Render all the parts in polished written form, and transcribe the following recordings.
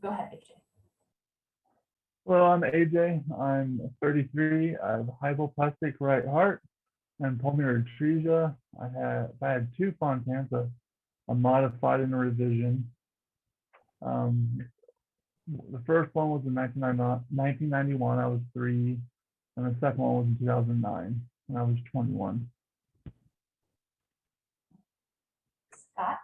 Go ahead, AJ. Hello, I'm AJ. I'm 33. I have hypoplastic right heart and pulmonary atresia. I had two Fontans, a modified and a revision. The first one was in 1991. I was 3, and the second one was in 2009, and I was 21. Scott?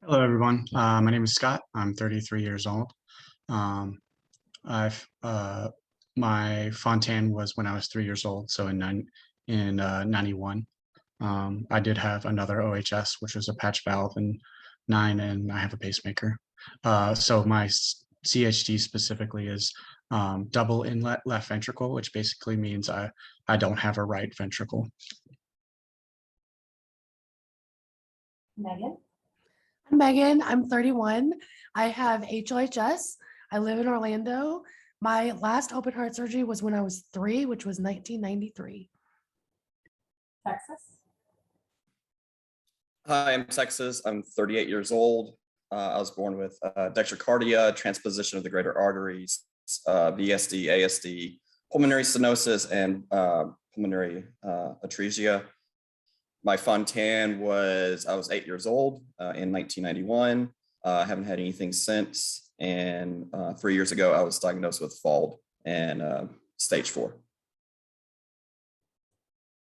Hello, everyone. My name is Scott. I'm 33 years old. My Fontan was when I was 3 years old, so in 91. I did have another OHS, which was a patch valve in 9, and I have a pacemaker. So my CHD specifically is double inlet left ventricle, which basically means I don't have a right ventricle. Megan? I'm Megan. I'm 31. I have HLHS. I live in Orlando. My last open heart surgery was when I was 3, which was 1993. Texas? Hi, I'm Texas. I'm 38 years old. I was born with dextrocardia, transposition of the greater arteries, VSD, ASD, pulmonary stenosis, and pulmonary atresia. My Fontan I was 8 years old in 1991. I haven't had anything since. And 3 years ago, I was diagnosed with FALD and stage 4.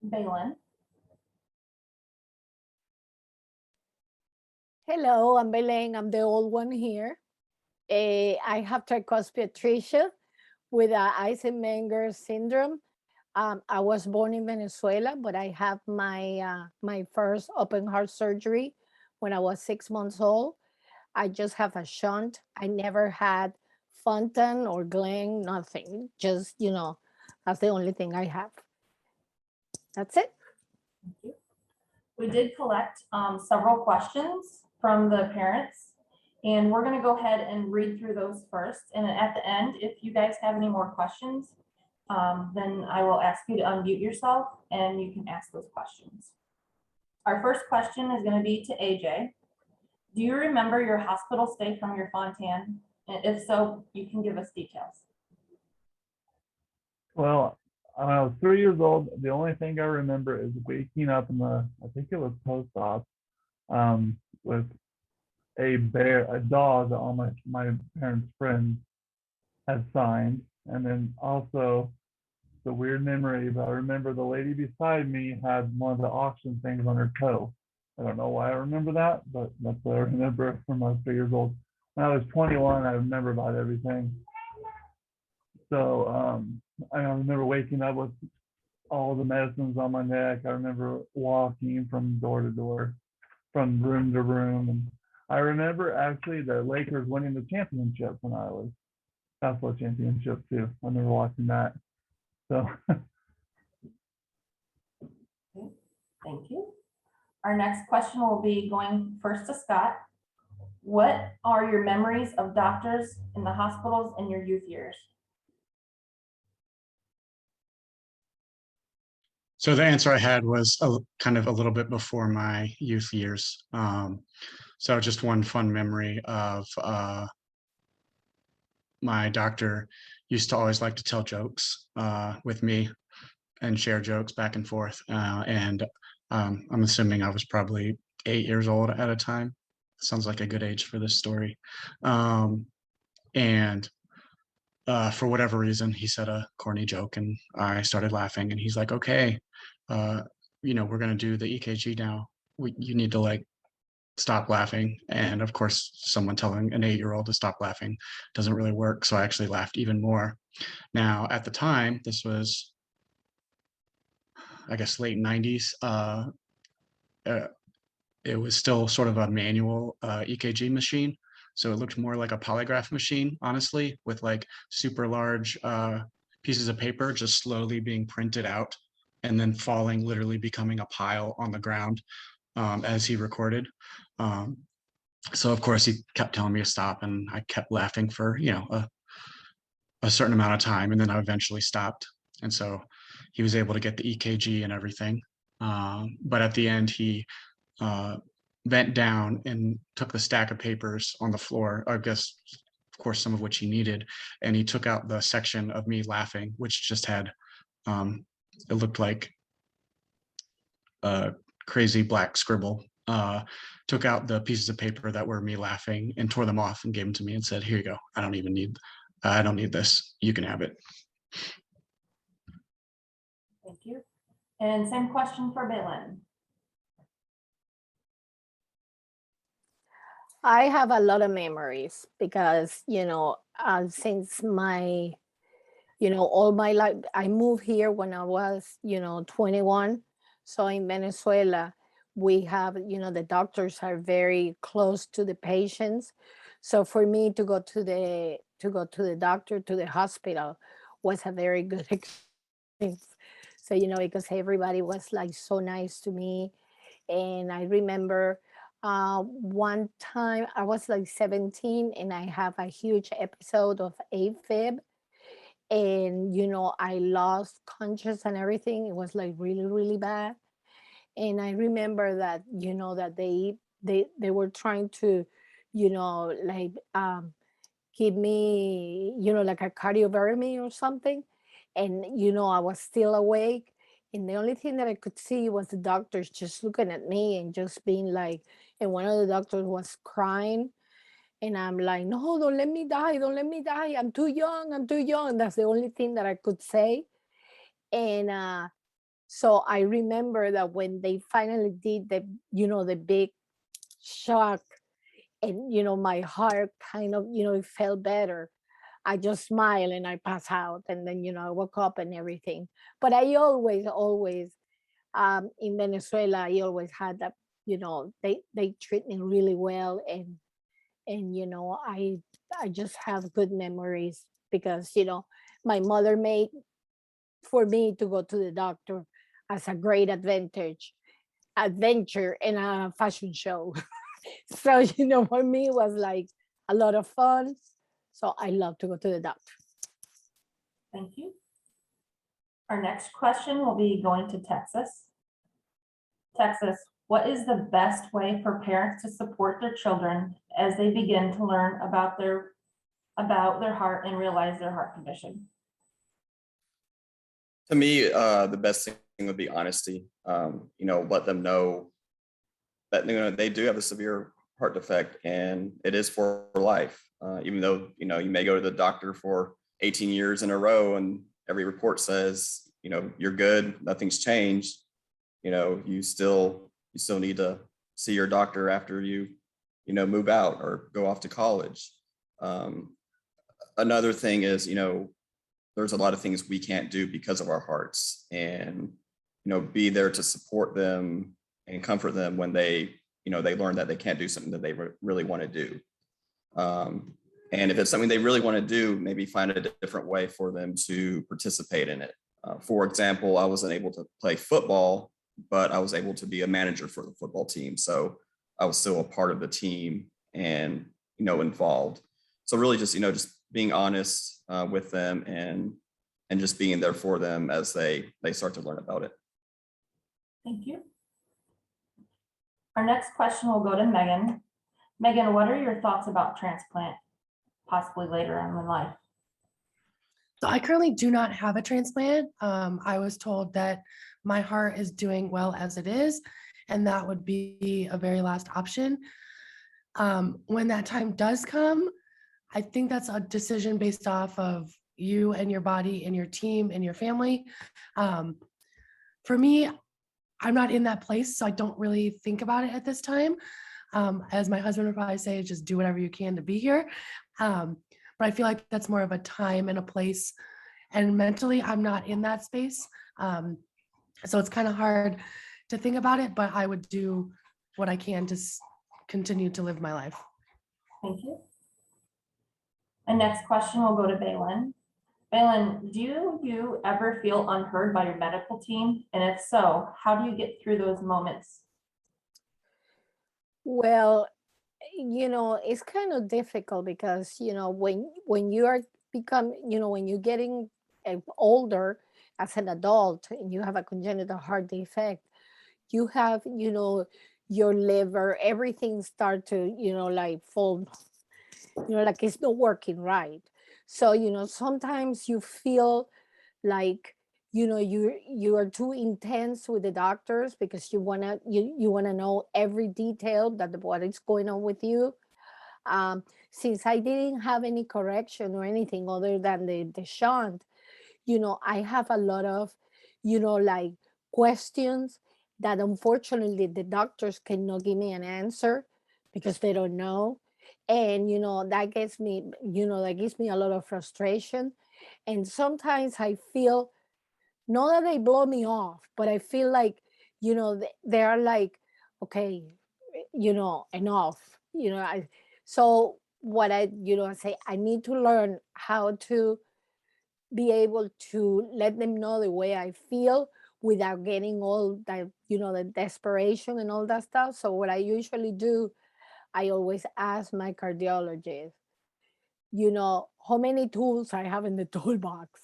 Balin? Hello, I'm Belen. I'm the old one here. I have tricuspid atresia with Eisenmenger syndrome. I was born in Venezuela, but I have my first open heart surgery when I was 6 months old. I just have a shunt. I never had Fontan or Glenn, nothing. Just, that's the only thing I have. That's it. Thank you. We did collect several questions from the parents, and we're going to go ahead and read through those first. And at the end, if you guys have any more questions, then I will ask you to unmute yourself and you can ask those questions. Our first question is going to be to AJ. Do you remember your hospital stay from your Fontan? And if so, you can give us details. Well, when I was 3 years old, the only thing I remember is waking up in I think it was post-op, with a dog that all my parents' friends had signed. And then also the weird memory, but I remember the lady beside me had one of the auction things on her toe. I don't know why I remember that, but that's what I remember from when I was 3 years old. When I was 21, I remember about everything. So I remember waking up with all the medicines on my neck. I remember walking from door to door, from room to room. And I remember actually the Lakers winning the championship when I was basketball championship too. I remember watching that. So Thank you. Our next question will be going first to Scott. What are your memories of doctors in the hospitals in your youth years? So the answer I had was kind of a little bit before my youth years. So just one fun memory of my doctor used to always like to tell jokes with me and share jokes back and forth. And I'm assuming I was probably 8 years old at a time. Sounds like a good age for this story. And for whatever reason, he said a corny joke and I started laughing, and he's like, okay, we're going to do the EKG now. You need to stop laughing. And of course, someone telling an 8-year-old to stop laughing doesn't really work. So I actually laughed even more. Now, at the time, this was, I guess, late 90s. It was still sort of a manual EKG machine. So it looked more like a polygraph machine, honestly, with super large pieces of paper just slowly being printed out and then falling, literally becoming a pile on the ground as he recorded. So of course he kept telling me to stop, and I kept laughing for, a certain amount of time, and then I eventually stopped. And so he was able to get the EKG and everything. But at the end, he bent down and took the stack of papers on the floor, I guess, of course, some of which he needed, and he took out the section of me laughing, which just had, it looked like a crazy black scribble. Took out the pieces of paper that were me laughing and tore them off and gave them to me and said, "Here you go. I don't need this. You can have it." Thank you. And same question for Balin. I have a lot of memories because, since my, all my life, I moved here when I was, 21. So in Venezuela, we have, the doctors are very close to the patients. So for me to go to the doctor, to the hospital was a very good experience. So, because everybody was like so nice to me. And I remember one time I was like 17 and I have a huge episode of AFib. And, I lost conscious and everything. It was like really, really bad. And I remember that, that they were trying to, like give me, like a cardiovermy or something. And, I was still awake. And the only thing that I could see was the doctors just looking at me and just being like, and one of the doctors was crying. And I'm like, no, don't let me die. Don't let me die. I'm too young. I'm too young. That's the only thing that I could say. And so I remember that when they finally did the big shock and, my heart kind of, it felt better. I just smile and I pass out and then, I woke up and everything. But I always, in Venezuela, I always had that, they treat me really well. And, I just have good memories because, my mother made for me to go to the doctor as a great adventure in a fashion show. So, for me it was like a lot of fun. So I love to go to the doctor. Thank you. Our next question will be going to Texas. Texas, what is the best way for parents to support their children as they begin to learn about their heart and realize their heart condition? To me, the best thing would be honesty. Let them know that they do have a severe heart defect and it is for life. Even though you may go to the doctor for 18 years in a row and every report says you're good, nothing's changed. You still need to see your doctor after you move out or go off to college. Another thing is there's a lot of things we can't do because of our hearts, and be there to support them and comfort them when they learn that they can't do something that they really want to do. And if it's something they really want to do, maybe find a different way for them to participate in it. For example, I wasn't able to play football, but I was able to be a manager for the football team. So I was still a part of the team and, involved. So really just being honest with them and just being there for them as they start to learn about it. Thank you. Our next question will go to Megan. Megan, what are your thoughts about transplant, possibly later on in life? So I currently do not have a transplant. I was told that my heart is doing well as it is, and that would be a very last option. When that time does come, I think that's a decision based off of you and your body and your team and your family. For me, I'm not in that place, so I don't really think about it at this time. As my husband would probably say, just do whatever you can to be here. But I feel like that's more of a time and a place. And mentally, I'm not in that space. So it's kind of hard to think about it, but I would do what I can to continue to live my life. Thank you. And next question will go to Balin. Balin, do you ever feel unheard by your medical team? And if so, how do you get through those moments? Well, it's kind of difficult because, when you are when you're getting older as an adult and you have a congenital heart defect, you have, your liver, everything start to, like fall, like it's not working right. So, sometimes you feel like, you are too intense with the doctors because you want to know every detail that what is going on with you. Since I didn't have any correction or anything other than the shunt, I have a lot of, like questions that unfortunately the doctors cannot give me an answer because they don't know. And, that gives me a lot of frustration. And sometimes I feel, not that they blow me off, but I feel like, they are like, okay, enough, so what I say, I need to learn how to be able to let them know the way I feel without getting all that, the desperation and all that stuff. So what I usually do, I always ask my cardiologist, how many tools I have in the toolbox.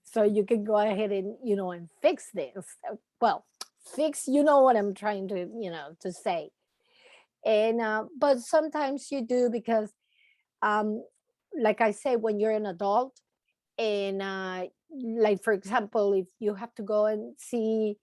So you can go ahead and, and fix this. Well, fix, what I'm trying to, to say. And, but sometimes you do because, um, like I say, when you're an adult, and like for example, if you have to go and see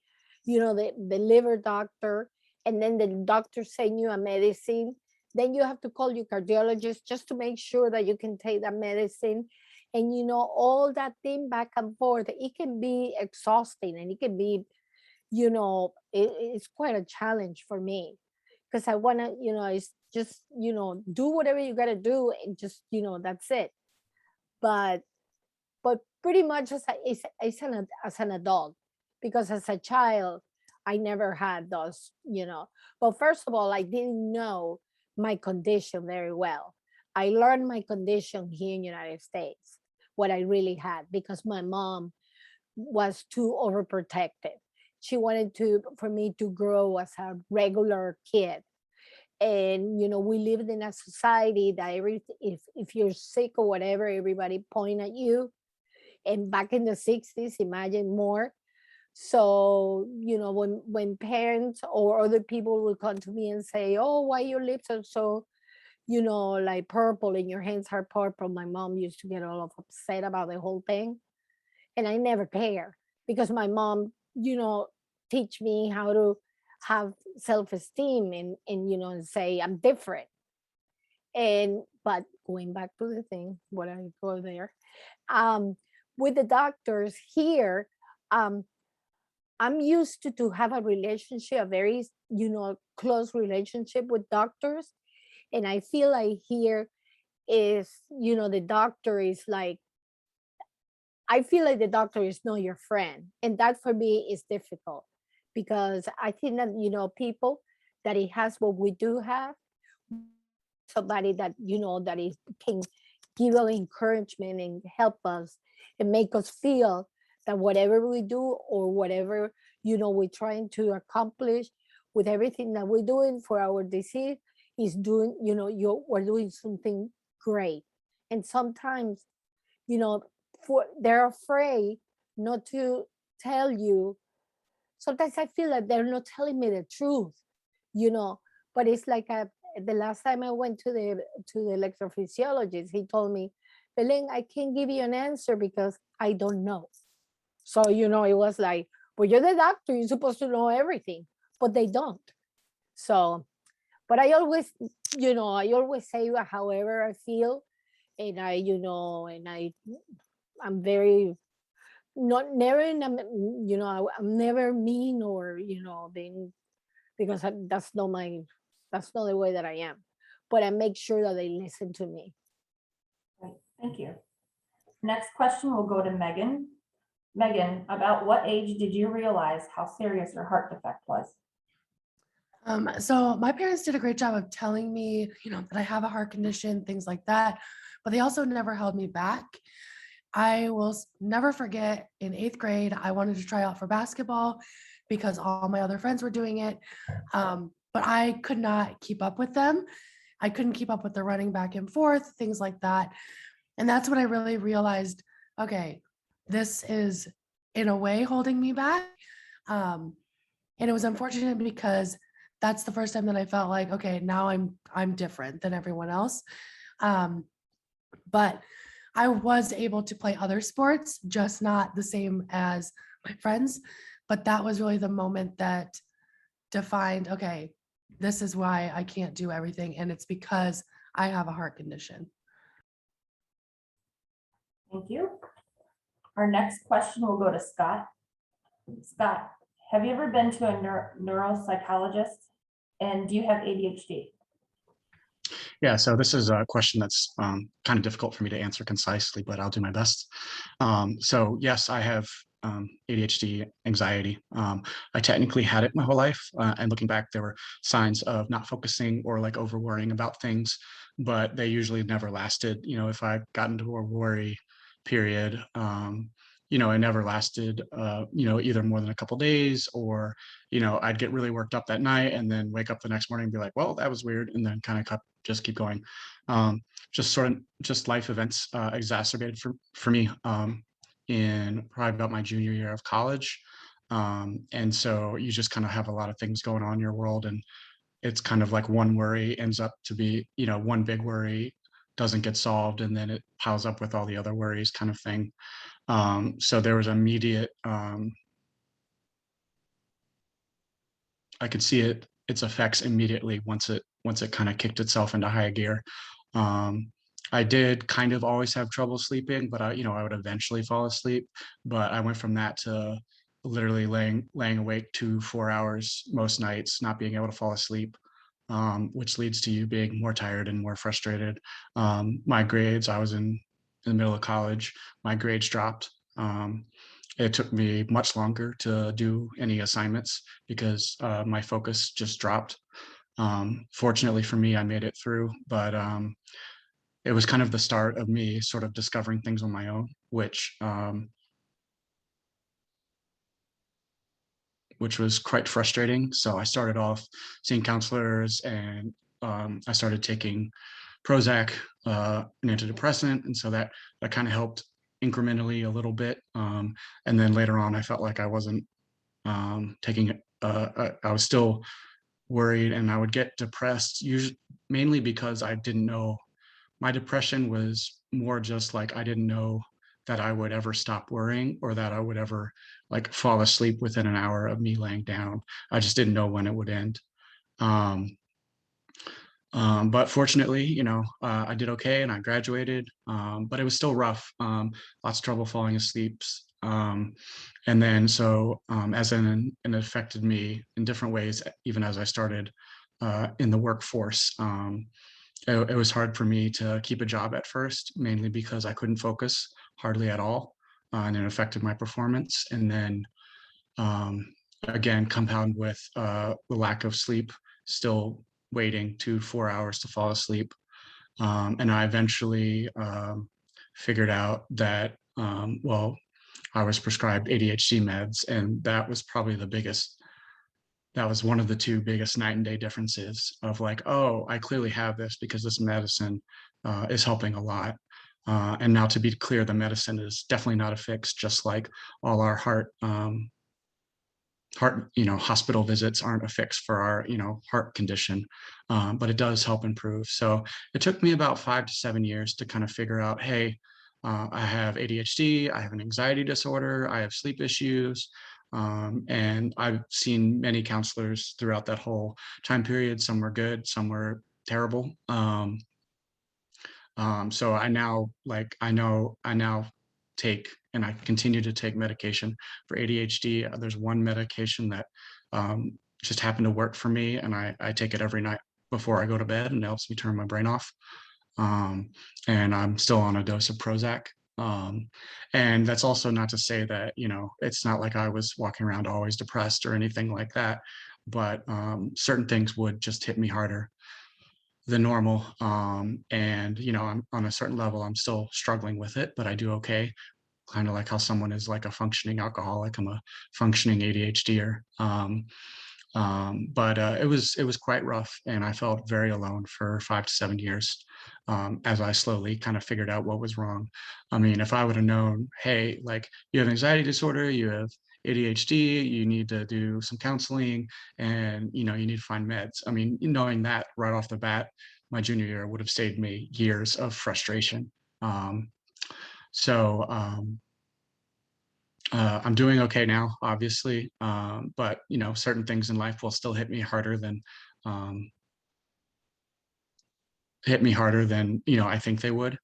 the liver doctor, and then the doctor send you a medicine, then you have to call your cardiologist just to make sure that you can take that medicine. And all that thing back and forth, it can be exhausting, and it can be, it's quite a challenge for me because I want to, it's just, do whatever you got to do, and just, that's it. but but pretty much as an adult, because as a child I never had those, but first of all, I didn't know my condition very well. I learned my condition here in the United States, what I really had, because my mom was too overprotective. She wanted for me to grow as a regular kid. And we lived in a society that if you're sick or whatever, everybody point at you. And back in the 60s, imagine more. So when parents or other people will come to me and say, oh, why your lips are so like purple and your hands are purple, my mom used to get all upset about the whole thing. And I never care, because my mom teach me how to have self-esteem, and say I'm different. And but going back to the thing, what I go there, um with the doctors here, um I'm used to have a relationship, a very close relationship with doctors. And I feel like here is, the doctor is like, I feel like the doctor is not your friend. And that for me is difficult, because I think that, people that it has what we do have, somebody that, that it can give us encouragement and help us and make us feel that whatever we do, or whatever, we're trying to accomplish with everything that we're doing for our disease, is doing, we're doing something great. And sometimes, they're afraid not to tell you. Sometimes I feel like they're not telling me the truth, you know but it's like the last time I went to the electrophysiologist, he told me, Belen, I can't give you an answer because I don't know. So it was like, well, you're the doctor, you're supposed to know everything, but they don't. So, but I always say however I feel. And I'm very, not never in a, I'm never mean, or being, because that's not the way that I am. But I make sure that they listen to me. Great, thank you. Next question will go to Megan. Megan, about what age did you realize how serious your heart defect was? So my parents did a great job of telling me, that I have a heart condition, things like that, but they also never held me back. I will never forget, in 8th grade, I wanted to try out for basketball because all my other friends were doing it. But I could not keep up with them. I couldn't keep up with the running back and forth, things like that. And that's when I really realized, okay, this is in a way holding me back. And it was unfortunate because that's the first time that I felt like, okay, now I'm different than everyone else. But I was able to play other sports, just not the same as my friends. But that was really the moment that defined, okay, this is why I can't do everything. And it's because I have a heart condition. Thank you. Our next question will go to Scott. Scott, have you ever been to a neuropsychologist? And do you have ADHD? Yeah, so this is a question that's kind of difficult for me to answer concisely, but I'll do my best. So yes, I have ADHD, anxiety. I technically had it my whole life, and looking back, there were signs of not focusing or like over worrying about things, but they usually never lasted. You know, if I got into a worry period, it never lasted, either more than a couple days, or I'd get really worked up that night and then wake up the next morning and be like, well, that was weird, and then kind of just keep going. Just life events exacerbated for me in probably about my junior year of college. And so you just kind of have a lot of things going on in your world, and it's kind of like one worry ends up to be, one big worry doesn't get solved, and then it piles up with all the other worries kind of thing. So there was immediate, I could see its effects immediately once it kind of kicked itself into high gear. I did kind of always have trouble sleeping, but I would eventually fall asleep. But I went from that to literally laying awake 2-4 hours most nights, not being able to fall asleep, which leads to you being more tired and more frustrated. My grades, I was in the middle of college, my grades dropped. It took me much longer to do any assignments because my focus just dropped. Fortunately for me, I made it through, but it was kind of the start of me sort of discovering things on my own, which was quite frustrating. So I started off seeing counselors, and I started taking Prozac, an antidepressant, and so that kind of helped incrementally a little bit. And then later on, I felt like I wasn't taking it. I was still worried, and I would get depressed, usually mainly because I didn't know. My depression was more just like I didn't know that I would ever stop worrying, or that I would ever like fall asleep within an hour of me laying down. I just didn't know when it would end. But fortunately, I did okay and I graduated, but it was still rough. Lots of trouble falling asleep. And then it affected me in different ways, even as I started in the workforce. It was hard for me to keep a job at first, mainly because I couldn't focus hardly at all, and it affected my performance. And then again, compound with the lack of sleep, still waiting 2-4 hours to fall asleep. And I eventually figured out that, I was prescribed ADHD meds, and that was probably that was one of the two biggest night and day differences of like, oh, I clearly have this because this medicine is helping a lot. And now, to be clear, the medicine is definitely not a fix, just like all our heart hospital visits aren't a fix for our heart condition, but it does help improve. So it took me about 5 to 7 years to kind of figure out, hey, I have ADHD, I have an anxiety disorder, I have sleep issues, and I've seen many counselors throughout that whole time period. Some were good, some were terrible. So I now take, and I continue to take medication for ADHD. There's one medication that just happened to work for me, and I take it every night before I go to bed, and it helps me turn my brain off. And I'm still on a dose of Prozac. And that's also not to say that, it's not like I was walking around always depressed or anything like that, but certain things would just hit me harder than normal. And, I'm on a certain level, I'm still struggling with it, but I do okay. Kind of like how someone is like a functioning alcoholic, I'm a functioning ADHDer. But it was quite rough, and I felt very alone for 5 to 7 years, as I slowly kind of figured out what was wrong. I mean, if I would have known, hey, like, you have anxiety disorder, you have ADHD, you need to do some counseling, and you need to find meds. I mean, knowing that right off the bat, my junior year would have saved me years of frustration. So I'm doing okay now, obviously, but certain things in life will still hit me harder than I think they would.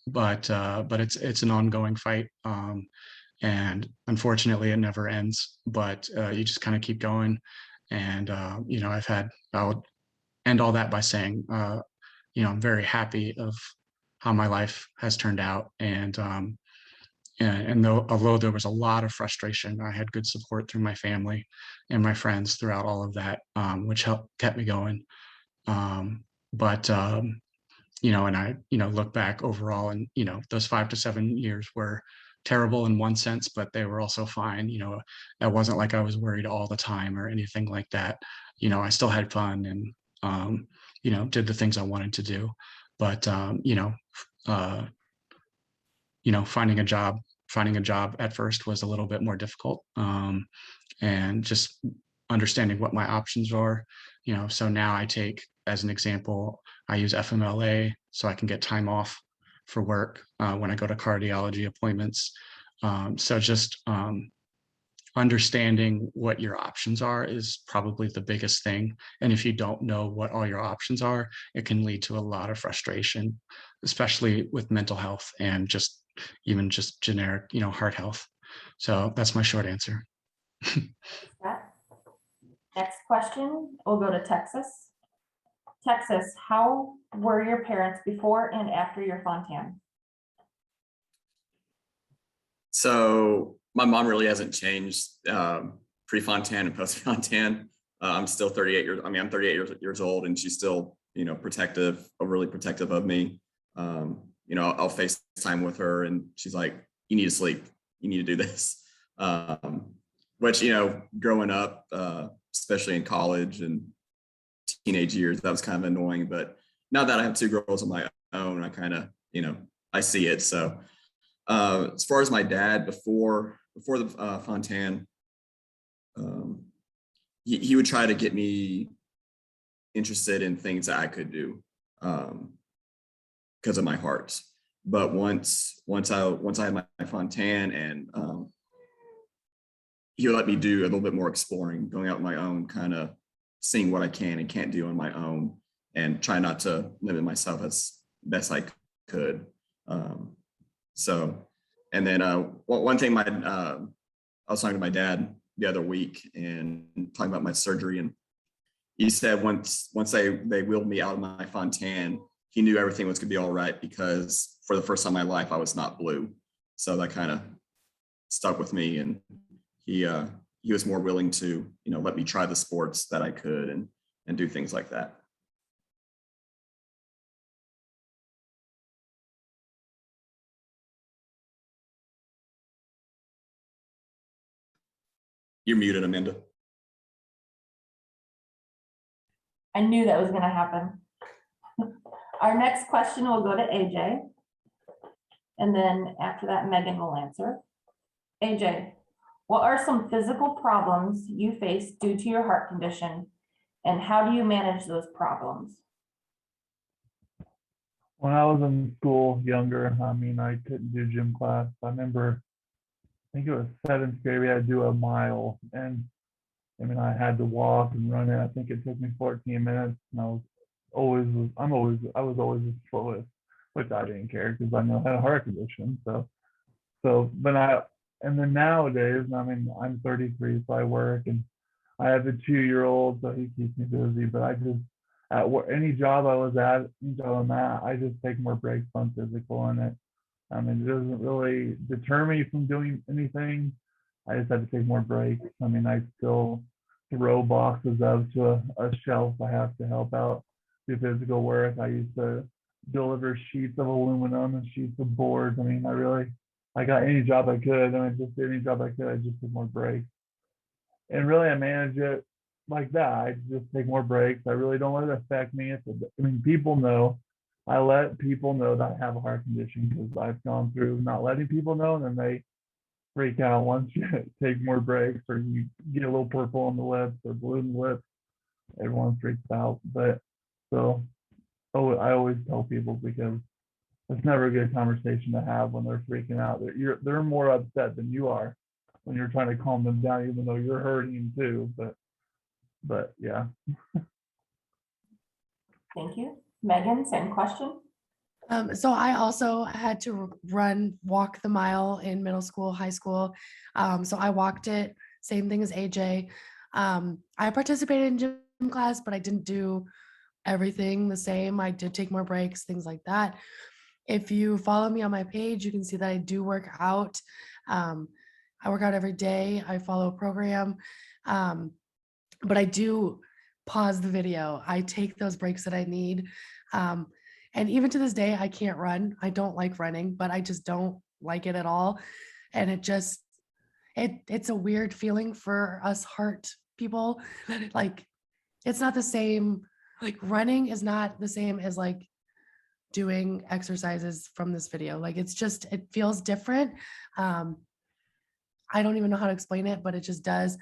But it's an ongoing fight, and unfortunately, it never ends. But you just kind of keep going, and I'll end all that by saying, I'm very happy of how my life has turned out, and although there was a lot of frustration, I had good support through my family and my friends throughout all of that, which kept me going. But and I look back overall, and those 5 to 7 years were terrible in one sense, but they were also fine. That wasn't like I was worried all the time or anything like that. I still had fun, and did the things I wanted to do. But finding a job at first was a little bit more difficult, and just understanding what my options are. So now I take, as an example, I use FMLA so I can get time off for work when I go to cardiology appointments. So just understanding what your options are is probably the biggest thing. And if you don't know what all your options are, it can lead to a lot of frustration, especially with mental health and even just generic, heart health. So that's my short answer. Next question, we'll go to Texas. Texas, how were your parents before and after your Fontan? So my mom really hasn't changed pre-Fontan and post-Fontan. I'm still 38 years. I'm 38 years old, and she's still, protective, really protective of me. I'll FaceTime with her, and she's like, "You need to sleep. You need to do this." Which, growing up, especially in college and teenage years, that was kind of annoying. But now that I have 2 girls of my own, I kind of, I see it. So as far as my dad, before the Fontan, he would try to get me interested in things that I could do because of my heart. But once I had my Fontan, and he would let me do a little bit more exploring, going out on my own, kind of seeing what I can and can't do on my own, and try not to limit myself as best I could. And then one thing, I was talking to my dad the other week and talking about my surgery, and he said once they wheeled me out of my Fontan, he knew everything was gonna be all right, because for the first time in my life, I was not blue. So that kind of stuck with me, and he was more willing to, let me try the sports that I could and do things like that. You're muted, Amanda. I knew that was going to happen. Our next question will go to AJ. And then after that, Megan will answer. AJ, what are some physical problems you face due to your heart condition, and how do you manage those problems? When I was in school, younger, I couldn't do gym class. I remember, I think it was 7th grade, we had to do a mile, and I had to walk and run it. I think it took me 14 minutes, and I was always the slowest, which I didn't care because I know I had a heart condition. And then nowadays, I'm 33, so I work, and I have a 2-year-old, so he keeps me busy. But I just, any job I'm at, I just take more breaks on physical in it. It doesn't really deter me from doing anything. I just have to take more breaks. I still throw boxes up to a shelf. I have to help out, do physical work. I used to deliver sheets of aluminum and sheets of boards. I got any job I could. Just any job I could. I just took more breaks. And really, I manage it like that. I just take more breaks. I really don't let it affect me. People know. I let people know that I have a heart condition because I've gone through not letting people know, and then freak out once you take more breaks or you get a little purple on the lips or blue in the lips. Everyone freaks out. But so I always tell people because it's never a good conversation to have when they're freaking out. They're more upset than you are when you're trying to calm them down, even though you're hurting too. But yeah. Thank you. Megan, same question. So I also had to walk the mile in middle school, high school. So I walked it, same thing as AJ. I participated in gym class, but I didn't do everything the same. I did take more breaks, things like that. If you follow me on my page, you can see that I do work out. I work out every day. I follow a program, but I do pause the video. I take those breaks that I need. And even to this day, I can't run. I don't like running, but I just don't like it at all. And it's a weird feeling for us heart people. Like, it's not the same. Like, running is not the same as like doing exercises from this video. Like, it feels different. I don't even know how to explain it, but it just does.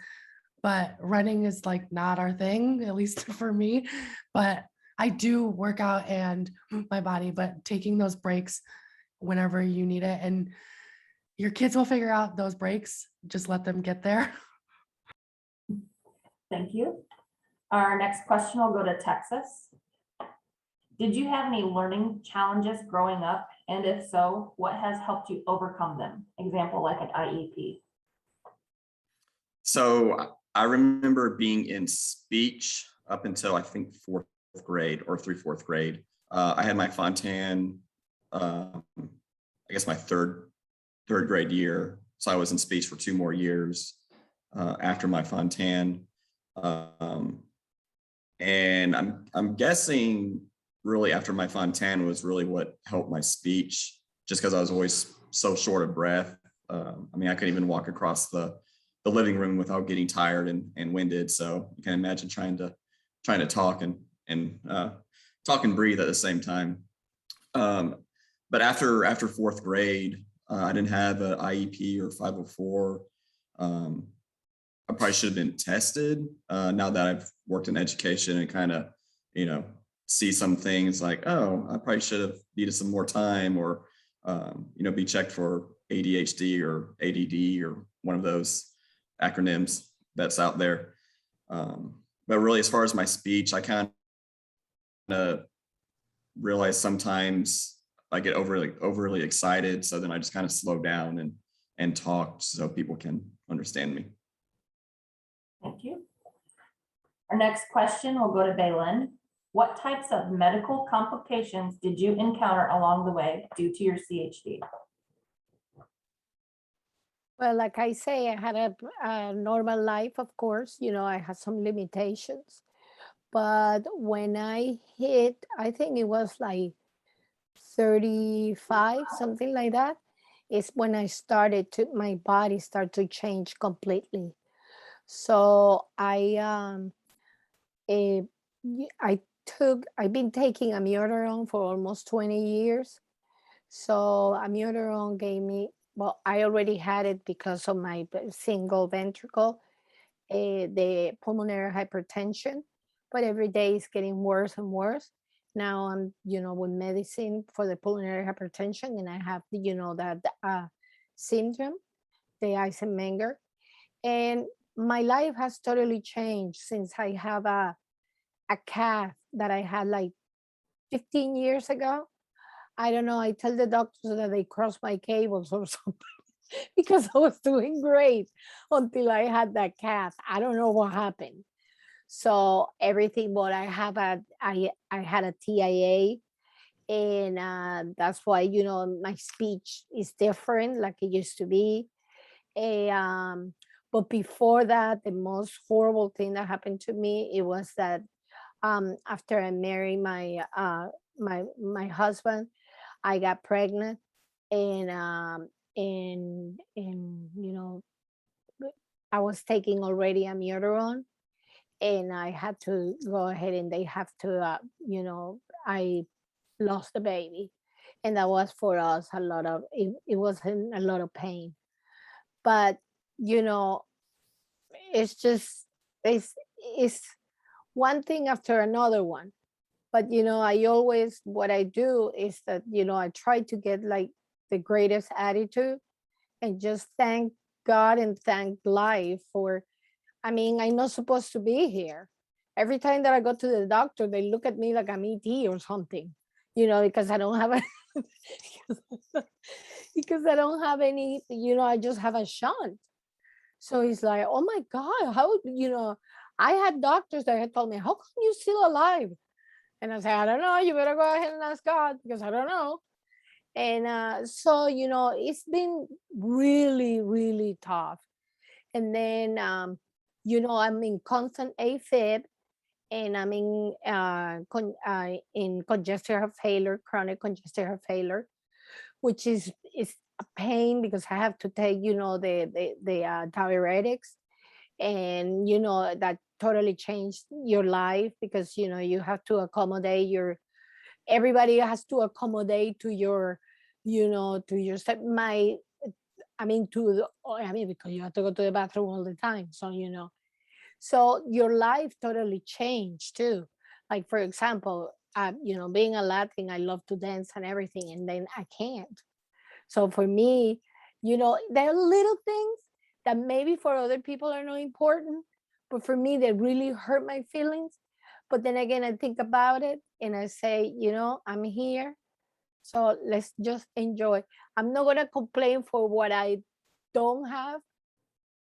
But running is like not our thing, at least for me. But I do work out and move my body, but taking those breaks whenever you need it, and your kids will figure out those breaks. Just let them get there. Thank you. Our next question will go to Texas. Did you have any learning challenges growing up? And if so, what has helped you overcome them? Example, like an IEP. So I remember being in speech up until I think fourth grade or fourth grade. I had my Fontan, I guess my third grade year. So I was in speech for 2 more years after my Fontan. And I'm guessing really after my Fontan was really what helped my speech, just because I was always so short of breath. I mean, I couldn't even walk across the living room without getting tired and winded. So you can imagine trying to talk and talk and breathe at the same time. But after fourth grade, I didn't have an IEP or 504. I probably should have been tested. Now that I've worked in education and kind of, see some things like, oh, I probably should have needed some more time, or be checked for ADHD or ADD or one of those acronyms that's out there. But really, as far as my speech, I kind of realize sometimes I get overly excited. So then I just kind of slow down and talk so people can understand me. Thank you. Our next question will go to Baylin. What types of medical complications did you encounter along the way due to your CHD? Well, like I say, I had a normal life, of course. I had some limitations. But when I hit, I think it was like 35, something like that, is when my body started to change completely. So I've been taking amiodarone for almost 20 years. So amiodarone gave me, well, I already had it because of my single ventricle, the pulmonary hypertension, but every day it's getting worse and worse. Now I'm, with medicine for the pulmonary hypertension, and I have, that syndrome, the Eisenmenger, and my life has totally changed since I have a cath that I had like 15 years ago. I don't know. I tell the doctors that they crossed my cables or something because I was doing great until I had that cath. I don't know what happened. So everything, what I had a TIA, and that's why my speech is different, like it used to be. But before that, the most horrible thing that happened to me, it was that after I married my husband, I got pregnant, and I was taking already amiodarone, and I had to go ahead and they have to I lost the baby, and that was for us a lot of it was a lot of pain. but you know, it's just it's one thing after another one. But you know, I always, what I do is that, you know, I try to get like the greatest attitude and just thank God and thank life for, I mean, I'm not supposed to be here. Every time that I go to the doctor, they look at me like I'm ET or something, you know, because I don't have a because I don't have any, you know, I just have a shunt. So he's like, oh my God, how, you know, I had doctors that had told me, how come you still alive? And I said, I don't know, you better go ahead and ask God because I don't know. And so, you know, it's been really, really tough. And then, you know, I'm in constant AFib, and I'm in congestive heart failure, chronic congestive heart failure, which is a pain because I have to take, you know, the diuretics, and you know that totally changed your life because you know you have to accommodate your, everybody has to accommodate to your, you know, to your my, I mean to the, I mean because you have to go to the bathroom all the time, so you know, so your life totally changed too. Like for example, you know, being a Latin, I love to dance and everything, and then I can't. So for me, you know, there are little things that maybe for other people are not important, but for me, they really hurt my feelings. But then again, I think about it and I say, you know, I'm here. So let's just enjoy. I'm not going to complain for what I don't have.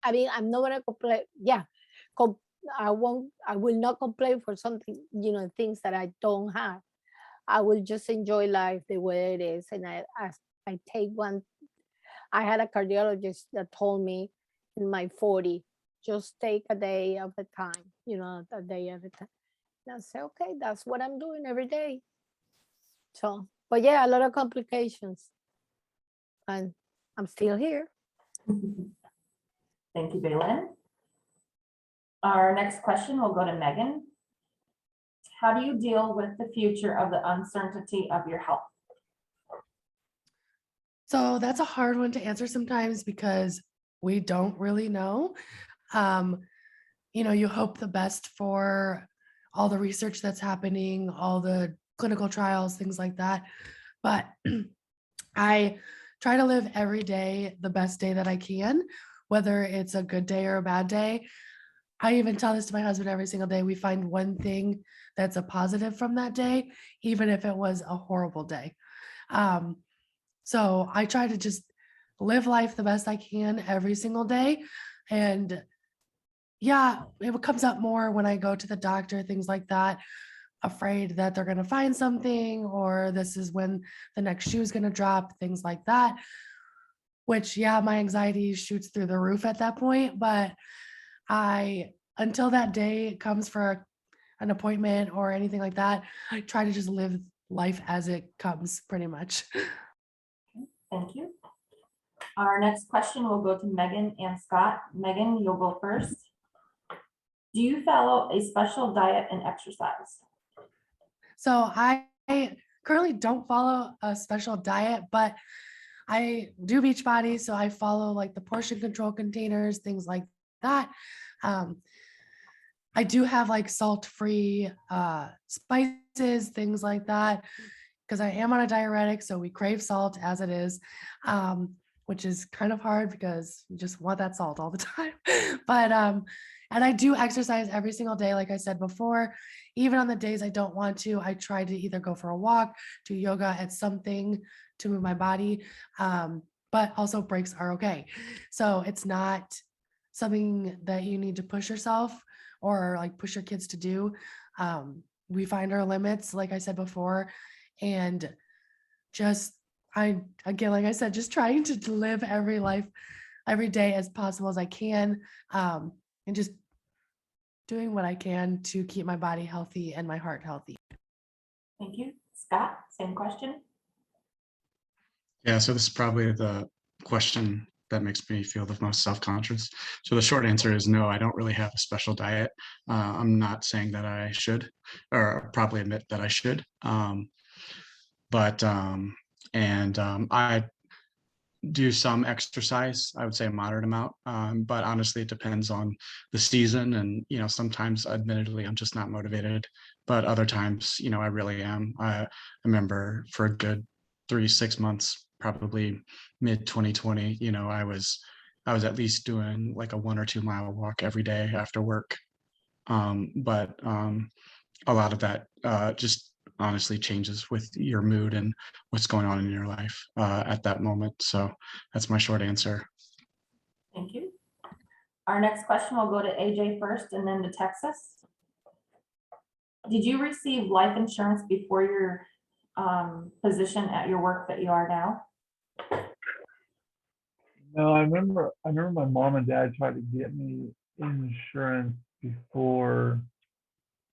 I mean, I'm not going to complain. Yeah. Com- I will not complain for something, you know, things that I don't have. I will just enjoy life the way it is. And I take one. I had a cardiologist that told me in my 40, just take a day at a time, you know, a day at a time. And I said, okay, that's what I'm doing every day. So, but yeah, a lot of complications. And I'm still here. Thank you, Baylin. Our next question will go to Megan. How do you deal with the future of the uncertainty of your health? So that's a hard one to answer sometimes because we don't really know. You know, you hope the best for all the research that's happening, all the clinical trials, things like that. But I try to live every day the best day that I can, whether it's a good day or a bad day. I even tell this to my husband every single day. We find one thing that's a positive from that day, even if it was a horrible day. So I try to just live life the best I can every single day. And yeah, it comes up more when I go to the doctor, things like that, afraid that they're going to find something, or this is when the next shoe is going to drop, things like that. Which, yeah, my anxiety shoots through the roof at that point. But until that day comes for an appointment or anything like that, I try to just live life as it comes pretty much. Thank you. Our next question will go to Megan and Scott. Megan, you'll go first. Do you follow a special diet and exercise? So I currently don't follow a special diet, but I do Beachbody, so I follow like the portion control containers, things like that. I do have like salt-free spices, things like that, because I am on a diuretic, so we crave salt as it is, which is kind of hard because you just want that salt all the time. But and I do exercise every single day, like I said before. Even on the days I don't want to, I try to either go for a walk, do yoga, at something to move my body. But also breaks are okay. So it's not something that you need to push yourself or like push your kids to do. We find our limits, like I said before, and just again, like I said, just trying to live every day as possible as I can, and just doing what I can to keep my body healthy and my heart healthy. Thank you. Scott, same question. Yeah, so this is probably the question that makes me feel the most self-conscious. So the short answer is no, I don't really have a special diet. I'm not saying that I should, or probably admit that I should. I do some exercise. I would say a moderate amount, but honestly, it depends on the season. And sometimes, admittedly, I'm just not motivated, but other times, I really am. I remember for a good 3 to 6 months, probably mid 2020, I was at least doing like a 1 or 2 mile walk every day after work. But a lot of that just honestly changes with your mood and what's going on in your life at that moment. So that's my short answer. Thank you. Our next question will go to AJ first and then to Texas. Did you receive life insurance before your position at your work that you are now? No, I remember my mom and dad tried to get me insurance before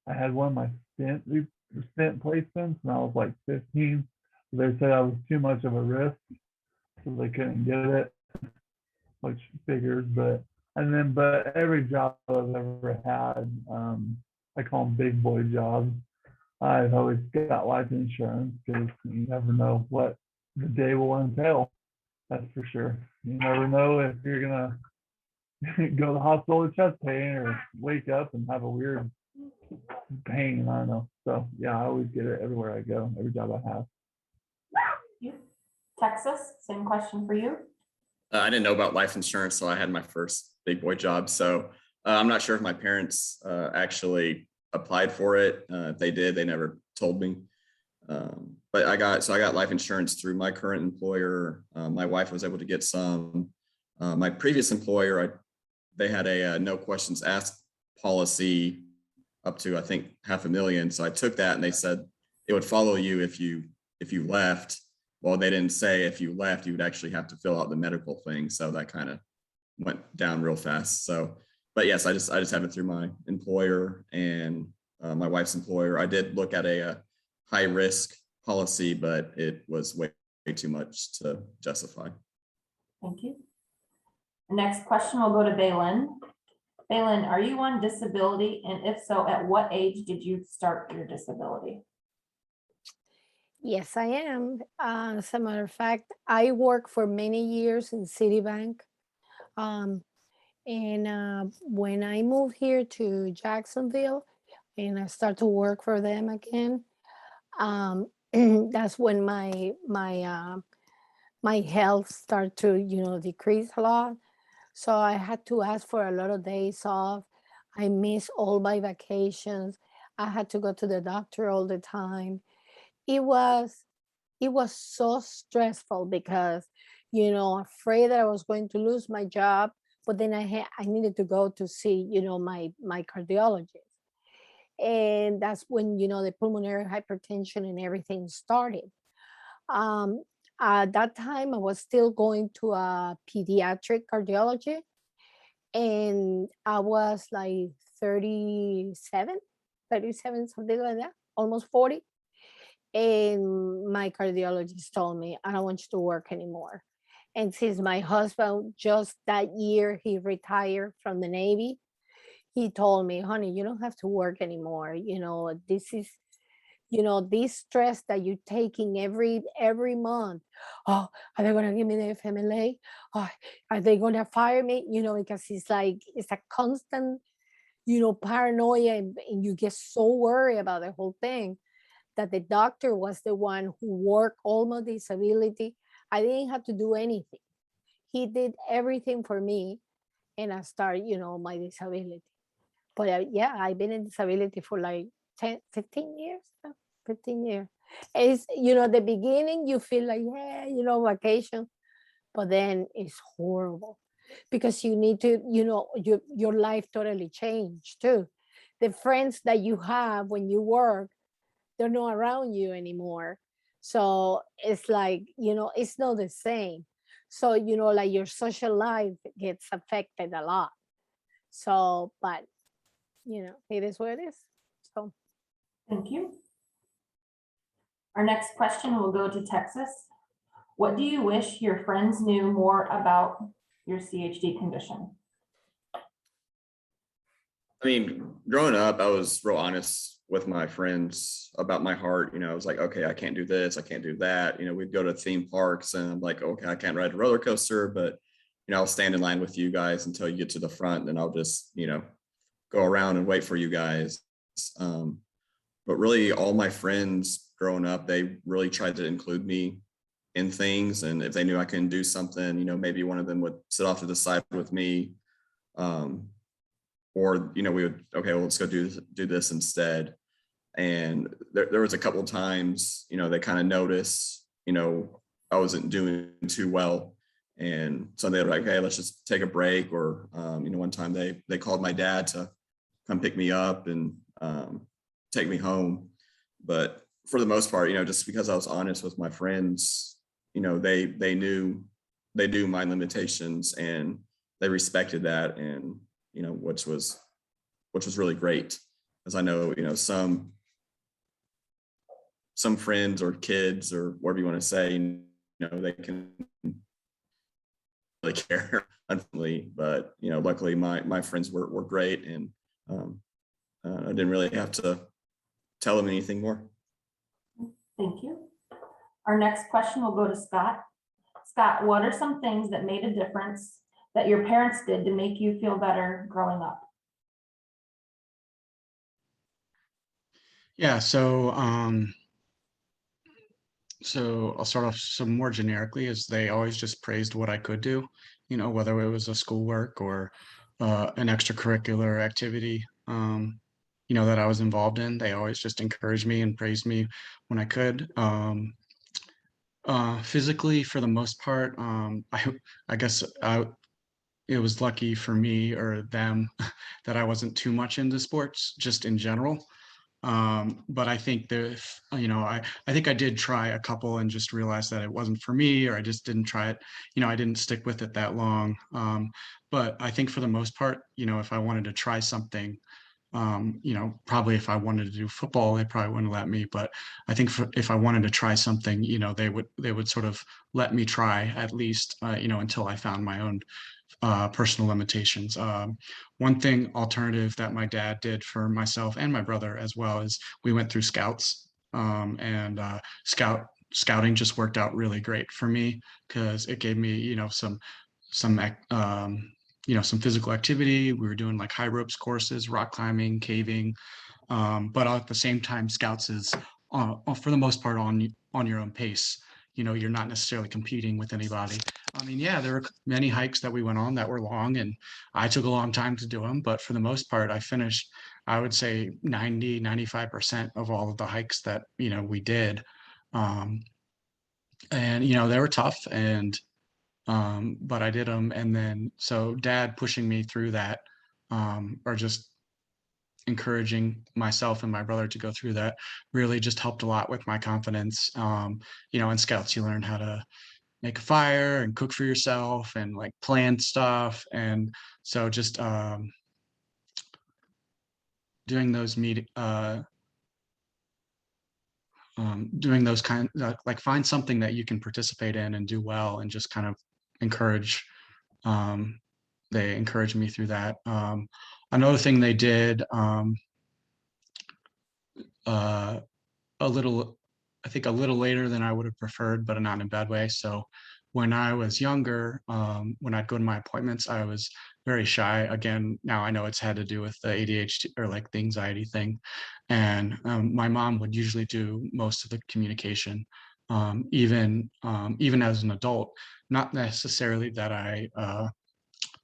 I had one of my stent placements, and I was like 15. They said I was too much of a risk, so they couldn't get it, which figures. But every job I've ever had, I call them big boy jobs. I've always got life insurance because you never know what the day will entail. That's for sure. You never know if you're gonna go to the hospital with chest pain or wake up and have a weird pain. I don't know. So yeah, I always get it everywhere I go, every job I have. Texas, same question for you. I didn't know about life insurance, so I had my first big boy job. So I'm not sure if my parents actually applied for it. If they did, they never told me. But I got life insurance through my current employer. My wife was able to get some. My previous employer, they had a no questions asked policy up to, I think, $500,000. So I took that, and they said it would follow you if you left. Well, they didn't say if you left, you would actually have to fill out the medical thing. So that kind of went down real fast. So, but yes, I just have it through my employer and my wife's employer. I did look at a high risk policy, but it was way too much to justify. Thank you. The next question will go to Balin. Balin, are you on disability? And if so, at what age did you start your disability? Yes, I am. As a matter of fact, I worked for many years in Citibank. And when I moved here to Jacksonville and I started to work for them again, that's when my health started to decrease a lot. So I had to ask for a lot of days off. I missed all my vacations. I had to go to the doctor all the time. It was so stressful because afraid that I was going to lose my job, but then I needed to go to see my cardiologist. And that's when the pulmonary hypertension and everything started. At that time I was still going to a pediatric cardiology, and I was like 37, something like that, almost 40. And my cardiologist told me, I don't want you to work anymore. And since my husband just that year, he retired from the Navy, he told me, honey, you don't have to work anymore. This is, this stress that you're taking every month. Oh, are they going to give me the FMLA? Oh, are they going to fire me? Because it's a constant, paranoia, and you get so worried about the whole thing, that the doctor was the one who worked all my disability. I didn't have to do anything. He did everything for me, and I started, my disability. But I've been in disability for like 15 years. 15 years. It's, the beginning, you feel like, yeah, vacation, but then it's horrible because you need to, your life totally changed too. The friends that you have when you work, they're not around you anymore. So it's like, it's not the same. So, like your social life gets affected a lot. So, but, it is what it is. So. Thank you. Our next question will go to Texas. What do you wish your friends knew more about your CHD condition? I mean, growing up, I was real honest with my friends about my heart. You know, I was like, okay, I can't do this, I can't do that. You know, we'd go to theme parks and I'm like, okay, I can't ride a roller coaster, but you know, I'll stand in line with you guys until you get to the front, and I'll just, you know, go around and wait for you guys. Um, but really, all my friends growing up, they really tried to include me in things. And if they knew I couldn't do something, you know, maybe one of them would sit off to the side with me. Um, or, you know, we would, okay, well, let's go do this instead. And there was a couple of times, you know, they kind of noticed, you know, I wasn't doing too well. And so they were like, hey, let's just take a break. Or, you know, one time they called my dad to come pick me up and take me home. But for the most part, you know, just because I was honest with my friends, you know, they knew my limitations, and they respected that. And, you know, which was really great. As I know, you know, some friends or kids or whatever you want to say, you know, they can really care, unfortunately. But, you know, luckily my friends were great, and I didn't really have to tell them anything more. Thank you. Our next question will go to Scott. Scott, what are some things that made a difference that your parents did to make you feel better growing up? Yeah, so I'll start off some more generically, as they always just praised what I could do, you know, whether it was a schoolwork or an extracurricular activity, you know, that I was involved in. They always just encouraged me and praised me when I could. Physically, for the most part, I guess it was lucky for me or them that I wasn't too much into sports, just in general. But I think that, you know, I think I did try a couple and just realized that it wasn't for me, or I just didn't try it. You know, I didn't stick with it that long. But I think for the most part, you know, if I wanted to try something, you know, probably if I wanted to do football, they probably wouldn't let me. But I think if I wanted to try something, you know, they would sort of let me try, at least, you know, until I found my own personal limitations. One thing alternative that my dad did for myself and my brother as well is we went through scouts, and scouting just worked out really great for me, because it gave me, you know, some you know, some physical activity. We were doing like high ropes courses, rock climbing, caving, but at the same time, scouts is for the most part on your own pace. You know, you're not necessarily competing with anybody. I mean, yeah, there were many hikes that we went on that were long, and I took a long time to do them, but for the most part, I finished, I would say 95% of all of the hikes that, you know, we did. Um, and, you know, they were tough, and but I did them. And then, so dad pushing me through that, or just encouraging myself and my brother to go through that, really just helped a lot with my confidence. You know, in scouts, you learn how to make a fire and cook for yourself and like plan stuff. And so just doing those doing those kind like find something that you can participate in and do well, and just kind of encourage, um, they encouraged me through that. Another thing they did, uh, a little, I think a little later than I would have preferred, but not in a bad way. So when I was younger, when I'd go to my appointments, I was very shy. Again, now I know it's had to do with the ADHD, or like the anxiety thing. And my mom would usually do most of the communication, even as an adult. Not necessarily that I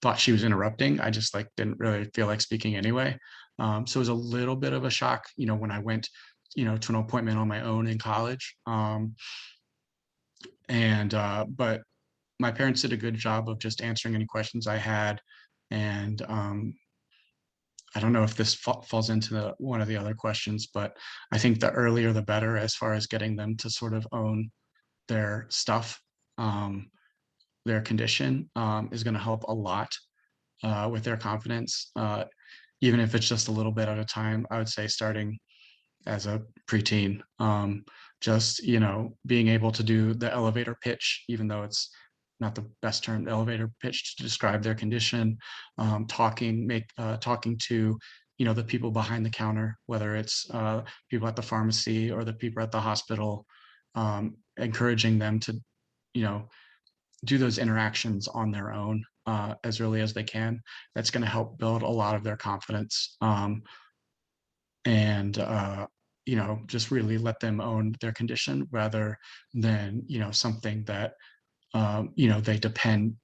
thought she was interrupting. I just like didn't really feel like speaking anyway. So it was a little bit of a shock, you know, when I went, you know, to an appointment on my own in college. But my parents did a good job of just answering any questions I had. And I don't know if this falls into one of the other questions, but I think the earlier the better, as far as getting them to sort of own their stuff, their condition, is going to help a lot with their confidence, even if it's just a little bit at a time. I would say starting as a preteen, just, you know, being able to do the elevator pitch, even though it's not the best term, the elevator pitch, to describe their condition, talking to, the people behind the counter, whether it's people at the pharmacy or the people at the hospital, encouraging them to, do those interactions on their own as early as they can. That's going to help build a lot of their confidence. And just really let them own their condition rather than something that they depend,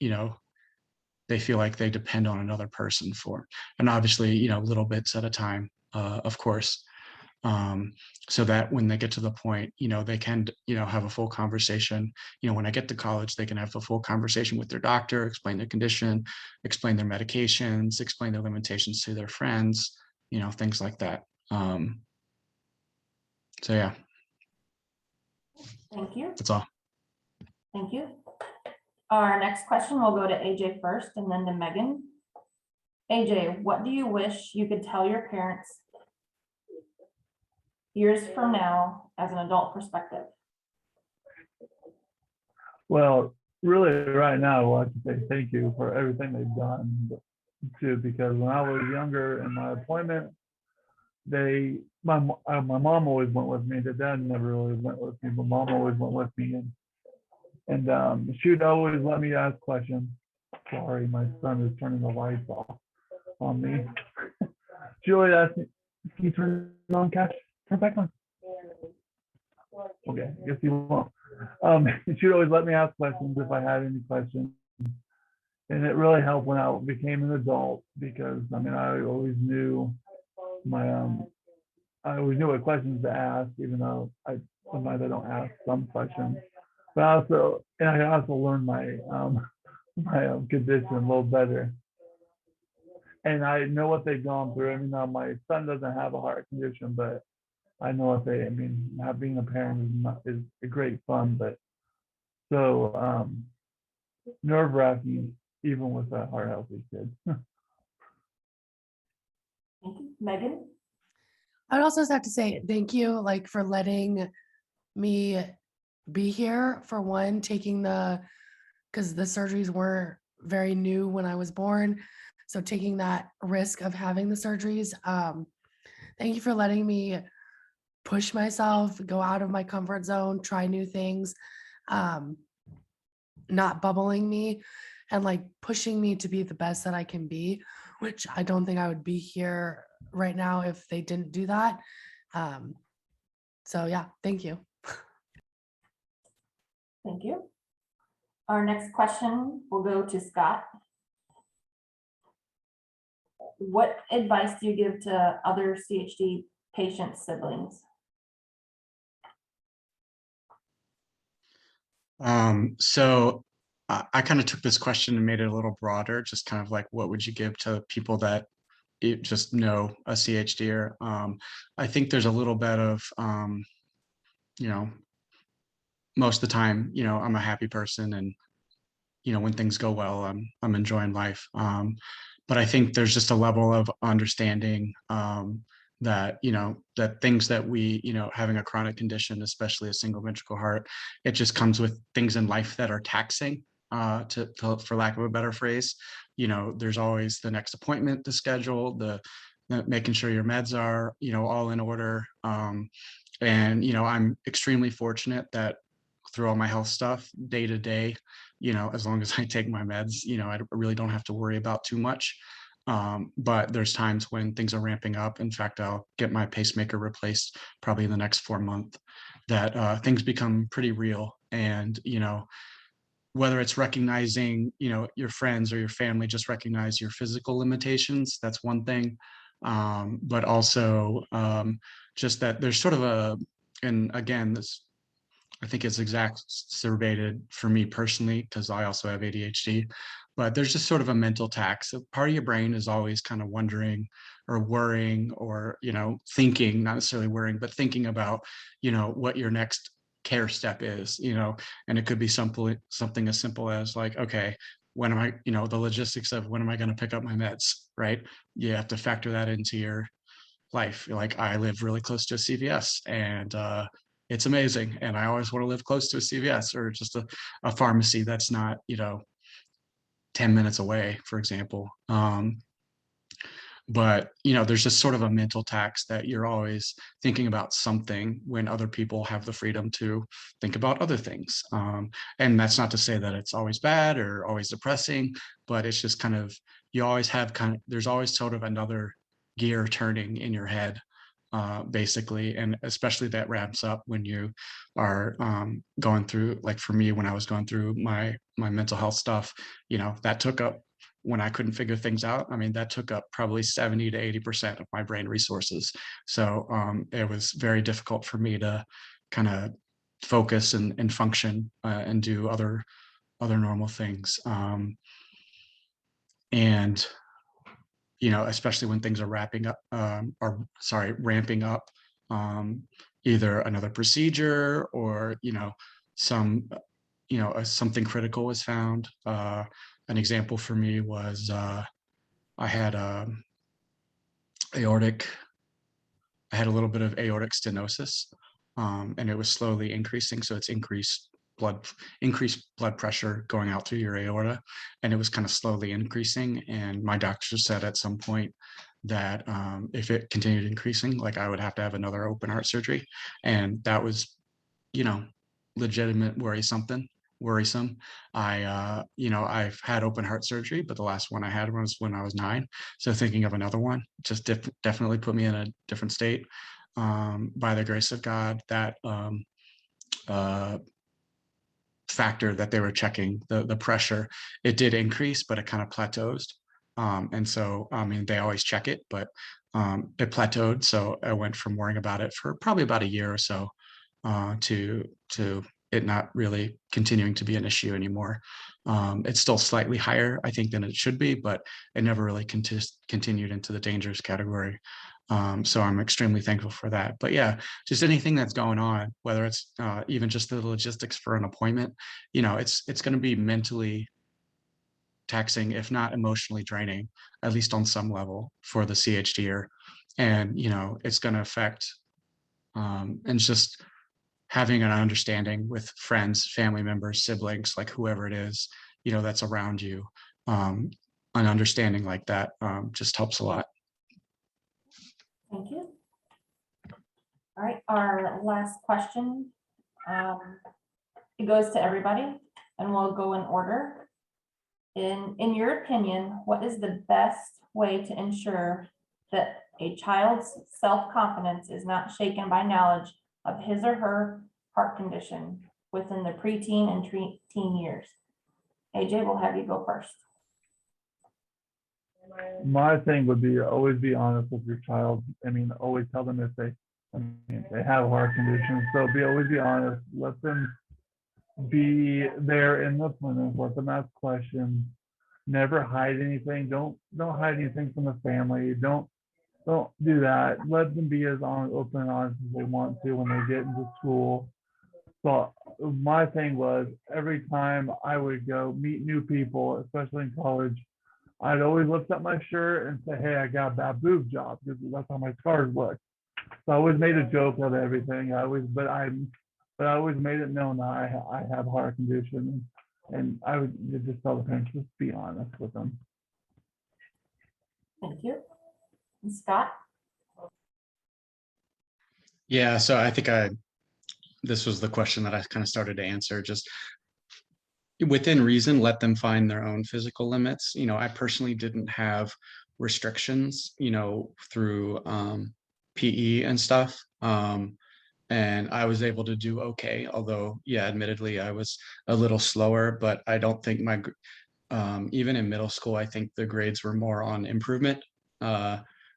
they feel like they depend on another person for. And obviously, little bits at a time, of course, so that when they get to the point, they can, have a full conversation. When I get to college, they can have a full conversation with their doctor, explain their condition, explain their medications, explain their limitations to their friends, things like that. So yeah, Thank you. that's all. Thank you. Our next question will go to AJ first and then to Megan. AJ, what do you wish you could tell your parents years from now as an adult perspective? Well, really right now, I want to say thank you for everything they've done too, because when I was younger in my appointment, my mom always went with me. The dad never really went with me, but mom always went with me, and she would always let me ask questions. Sorry, my son is turning the lights off on me. She always asked me, "Can you turn it on, Cash? Turn it back on." Okay, I guess you won't. She would always let me ask questions if I had any questions, and it really helped when I became an adult, because I always knew I always knew what questions to ask, even though sometimes I don't ask some questions. But I also learned my condition a little better, and I know what they've gone through. My son doesn't have a heart condition, but I know what being a parent is a great fun, but so nerve-wracking even with a heart healthy kid. Thank you. Megan? I'd also just have to say thank you, for letting me be here, for one, because the surgeries weren't very new when I was born. So taking that risk of having the surgeries. Thank you for letting me push myself, go out of my comfort zone, try new things, not bubbling me and pushing me to be the best that I can be, which I don't think I would be here right now if they didn't do that. So yeah, thank you. Thank you. Our next question will go to Scott. What advice do you give to other CHD patient siblings? So I kind of took this question and made it a little broader, just kind of like, what would you give to people that just know a CHDer? I think there's a little bit of, most of the time, I'm a happy person, and, when things go well, I'm enjoying life. But I think there's just a level of understanding that, that things that we, having a chronic condition, especially a single ventricle heart, it just comes with things in life that are taxing, for lack of a better phrase. There's always the next appointment to schedule, the making sure your meds are, all in order. And, I'm extremely fortunate that through all my health stuff day to day, as long as I take my meds, I really don't have to worry about too much. But there's times when things are ramping up. In fact, I'll get my pacemaker replaced probably in the next 4 months, that things become pretty real. And, whether it's recognizing, your friends or your family just recognize your physical limitations, that's one thing. But also just that there's sort of and again, this, I think it's exacerbated for me personally, because I also have ADHD, but there's just sort of a mental tax. So part of your brain is always kind of wondering or worrying or, thinking, not necessarily worrying, but thinking about, what your next care step is, and it could be something as simple as like, okay, when am I, the logistics of when am I going to pick up my meds, right? You have to factor that into your life. Like, I live really close to a CVS, and it's amazing. And I always want to live close to a CVS or just a pharmacy that's not, 10 minutes away, for example. But, you know, there's just sort of a mental tax that you're always thinking about something when other people have the freedom to think about other things. And that's not to say that it's always bad or always depressing, but it's just kind of, you always have there's always sort of another gear turning in your head, basically. And especially that ramps up when you are going through, like for me, when I was going through my mental health stuff, you know, that took up, when I couldn't figure things out, I mean, that took up probably 70 to 80% of my brain resources. So it was very difficult for me to kind of focus and function and do other normal things. And, you know, especially when things are ramping up, either another procedure or, you know, something critical was found. An example for me was I had aortic, I had a little bit of aortic stenosis, and it was slowly increasing. So it's increased blood pressure going out through your aorta, and it was kind of slowly increasing. And my doctor said at some point that if it continued increasing, like I would have to have another open heart surgery, and that was, you know, legitimate worrisome. You know, I've had open heart surgery, but the last one I had was when I was 9. So thinking of another one just definitely put me in a different state. By the grace of God, that uh, factor that they were checking, the pressure, it did increase, but it kind of plateaus. And so, I mean, they always check it, but it plateaued. So I went from worrying about it for probably about a year or so to it not really continuing to be an issue anymore. It's still slightly higher, I think, than it should be, but it never really continued into the dangerous category. So I'm extremely thankful for that. But yeah, just anything that's going on, whether it's even just the logistics for an appointment, you know, it's going to be mentally taxing, if not emotionally draining, at least on some level for the CHDer. And, you know, it's going to affect and just having an understanding with friends, family members, siblings, like whoever it is, you know, that's around you. An understanding like that just helps a lot. Thank you. All right, our last question. It goes to everybody and we'll go in order. In your opinion, what is the best way to ensure that a child's self-confidence is not shaken by knowledge of his or her heart condition within the preteen and teen years? AJ, we'll have you go first. My thing would be always be honest with your child. I mean, always tell them if they have a heart condition. So always be honest. Let them be there in the clinic. Let them ask questions. Never hide anything. Don't hide anything from the family. Don't do that. Let them be as open and honest as they want to when they get into school. So my thing was, every time I would go meet new people, especially in college, I'd always lift up my shirt and say, "Hey, I got a bad boob job," because that's how my scars look. So I always made a joke of everything. But I always made it known that I have a heart condition, and I would just tell the parents, just be honest with them. Thank you. And Scott? Yeah, so I think this was the question that I kind of started to answer. Just within reason, let them find their own physical limits. You know, I personally didn't have restrictions, you know, through PE and stuff. And I was able to do okay, although, yeah, admittedly, I was a little slower, but I don't think even in middle school, I think the grades were more on improvement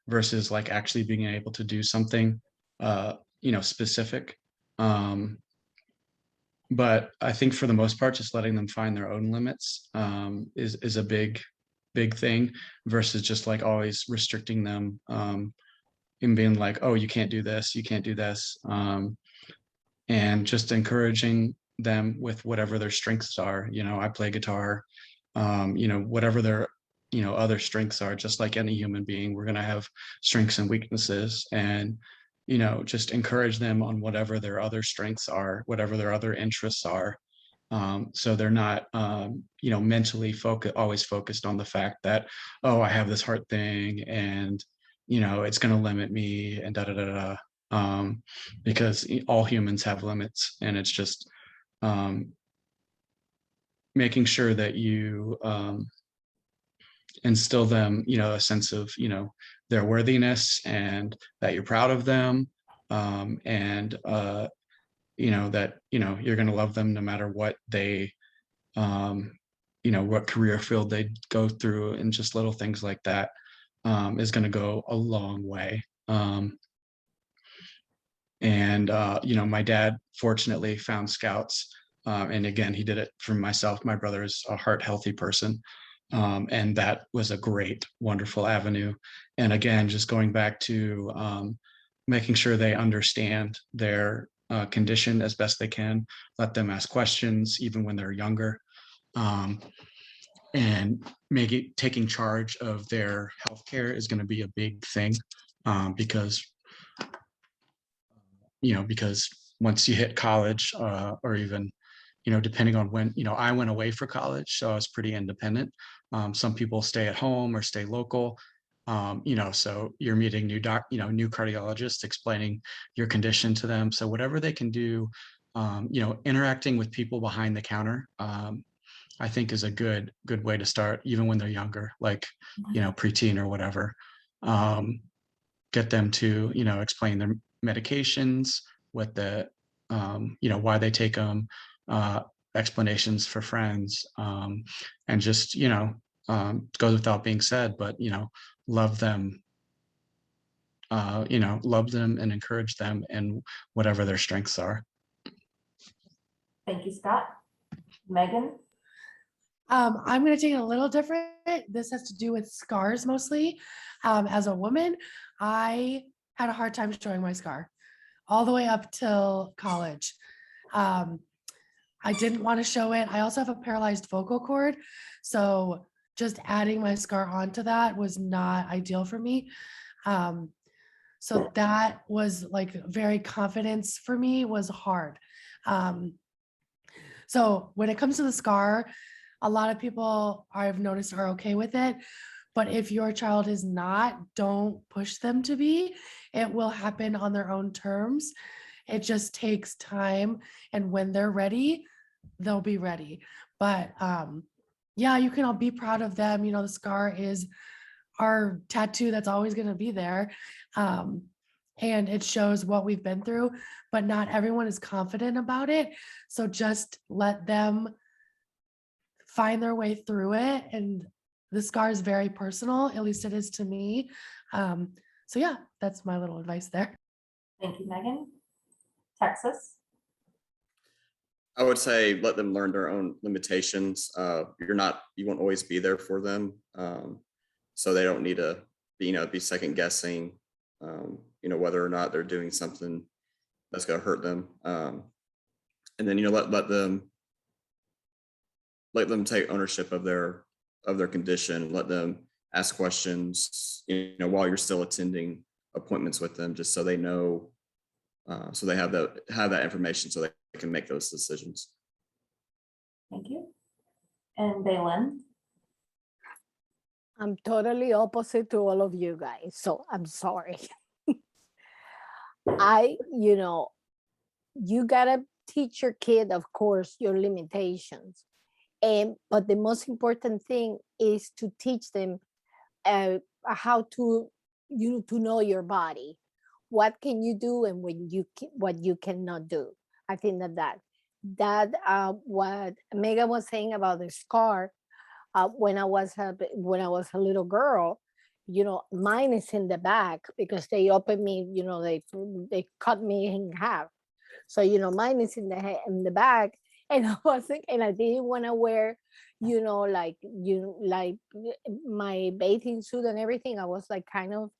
versus like actually being able to do something, you know, specific. But I think for the most part, just letting them find their own limits is a big thing versus just like always restricting them and being like, oh, you can't do this, you can't do this. And just encouraging them with whatever their strengths are. You know, I play guitar, you know, whatever their, you know, other strengths are, just like any human being, we're going to have strengths and weaknesses. And, you know, just encourage them on whatever their other strengths are, whatever their other interests are. So they're not, mentally always focused on the fact that, oh, I have this heart thing and, it's going to limit me and da da da da. Because all humans have limits, and it's just making sure that you instill them, a sense of, their worthiness and that you're proud of them. And that, you're going to love them no matter what they, what career field they go through, and just little things like that is going to go a long way. My dad fortunately found Scouts. And again, he did it for myself. My brother is a heart healthy person. And that was a great, wonderful avenue. And again, just going back to making sure they understand their condition as best they can, let them ask questions even when they're younger, and taking charge of their healthcare is going to be a big thing, because once you hit college, or even, depending on when, I went away for college, so I was pretty independent. Some people stay at home or stay local. So you're meeting new cardiologists, explaining your condition to them. So whatever they can do, interacting with people behind the counter, I think is a good way to start, even when they're younger, like, preteen or whatever. Get them to, explain their medications, what the, why they take them, explanations for friends, and just, goes without being said, but, love them, love them and encourage them in whatever their strengths are. Thank you, Scott. Megan? I'm going to take it a little different. This has to do with scars mostly. As a woman, I had a hard time showing my scar all the way up till college. I didn't want to show it. I also have a paralyzed vocal cord. So just adding my scar onto that was not ideal for me. So that was like very confidence for me was hard. So when it comes to the scar, a lot of people I've noticed are okay with it. But if your child is not, don't push them to be. It will happen on their own terms. It just takes time. And when they're ready, they'll be ready. But yeah, you can all be proud of them. The scar is our tattoo that's always going to be there. And it shows what we've been through, but not everyone is confident about it. So just let them find their way through it. And the scar is very personal, at least it is to me. So yeah, that's my little advice there. Thank you, Megan. Texas? I would say let them learn their own limitations. You won't always be there for them. So they don't need to be second guessing, whether or not they're doing something that's going to hurt them. And then, let them take ownership of their condition. Let them ask questions, while you're still attending appointments with them, just so they know, so they have that information so they can make those decisions. Thank you. And Baylin? I'm totally opposite to all of you guys, so I'm sorry. You gotta teach your kid, of course, your limitations. But the most important thing is to teach them how to know your body. What can you do and what you cannot do. I think that what Megan was saying about the scar, when I was a little girl, mine is in the back because they opened me, they cut me in half. So, mine is in the back, and I didn't want to wear, like my bathing suit and everything. I was like kind of,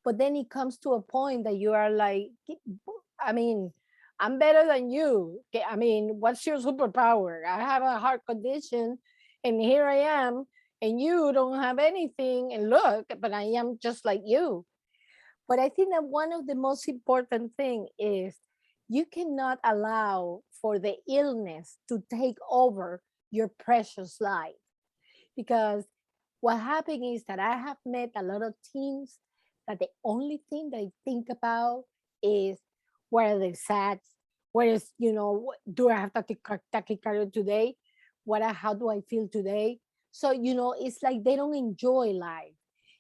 but then it comes to a point that you are like, I mean, I'm better than you. I mean, what's your superpower? I have a heart condition and here I am, and you don't have anything, and look, but I am just like you. But I think that one of the most important thing is you cannot allow for the illness to take over your precious life. Because what happened is that I have met a lot of teens that the only thing they think about is what are they sad? What is, do I have tachycardia today? How do I feel today? So, it's like they don't enjoy life.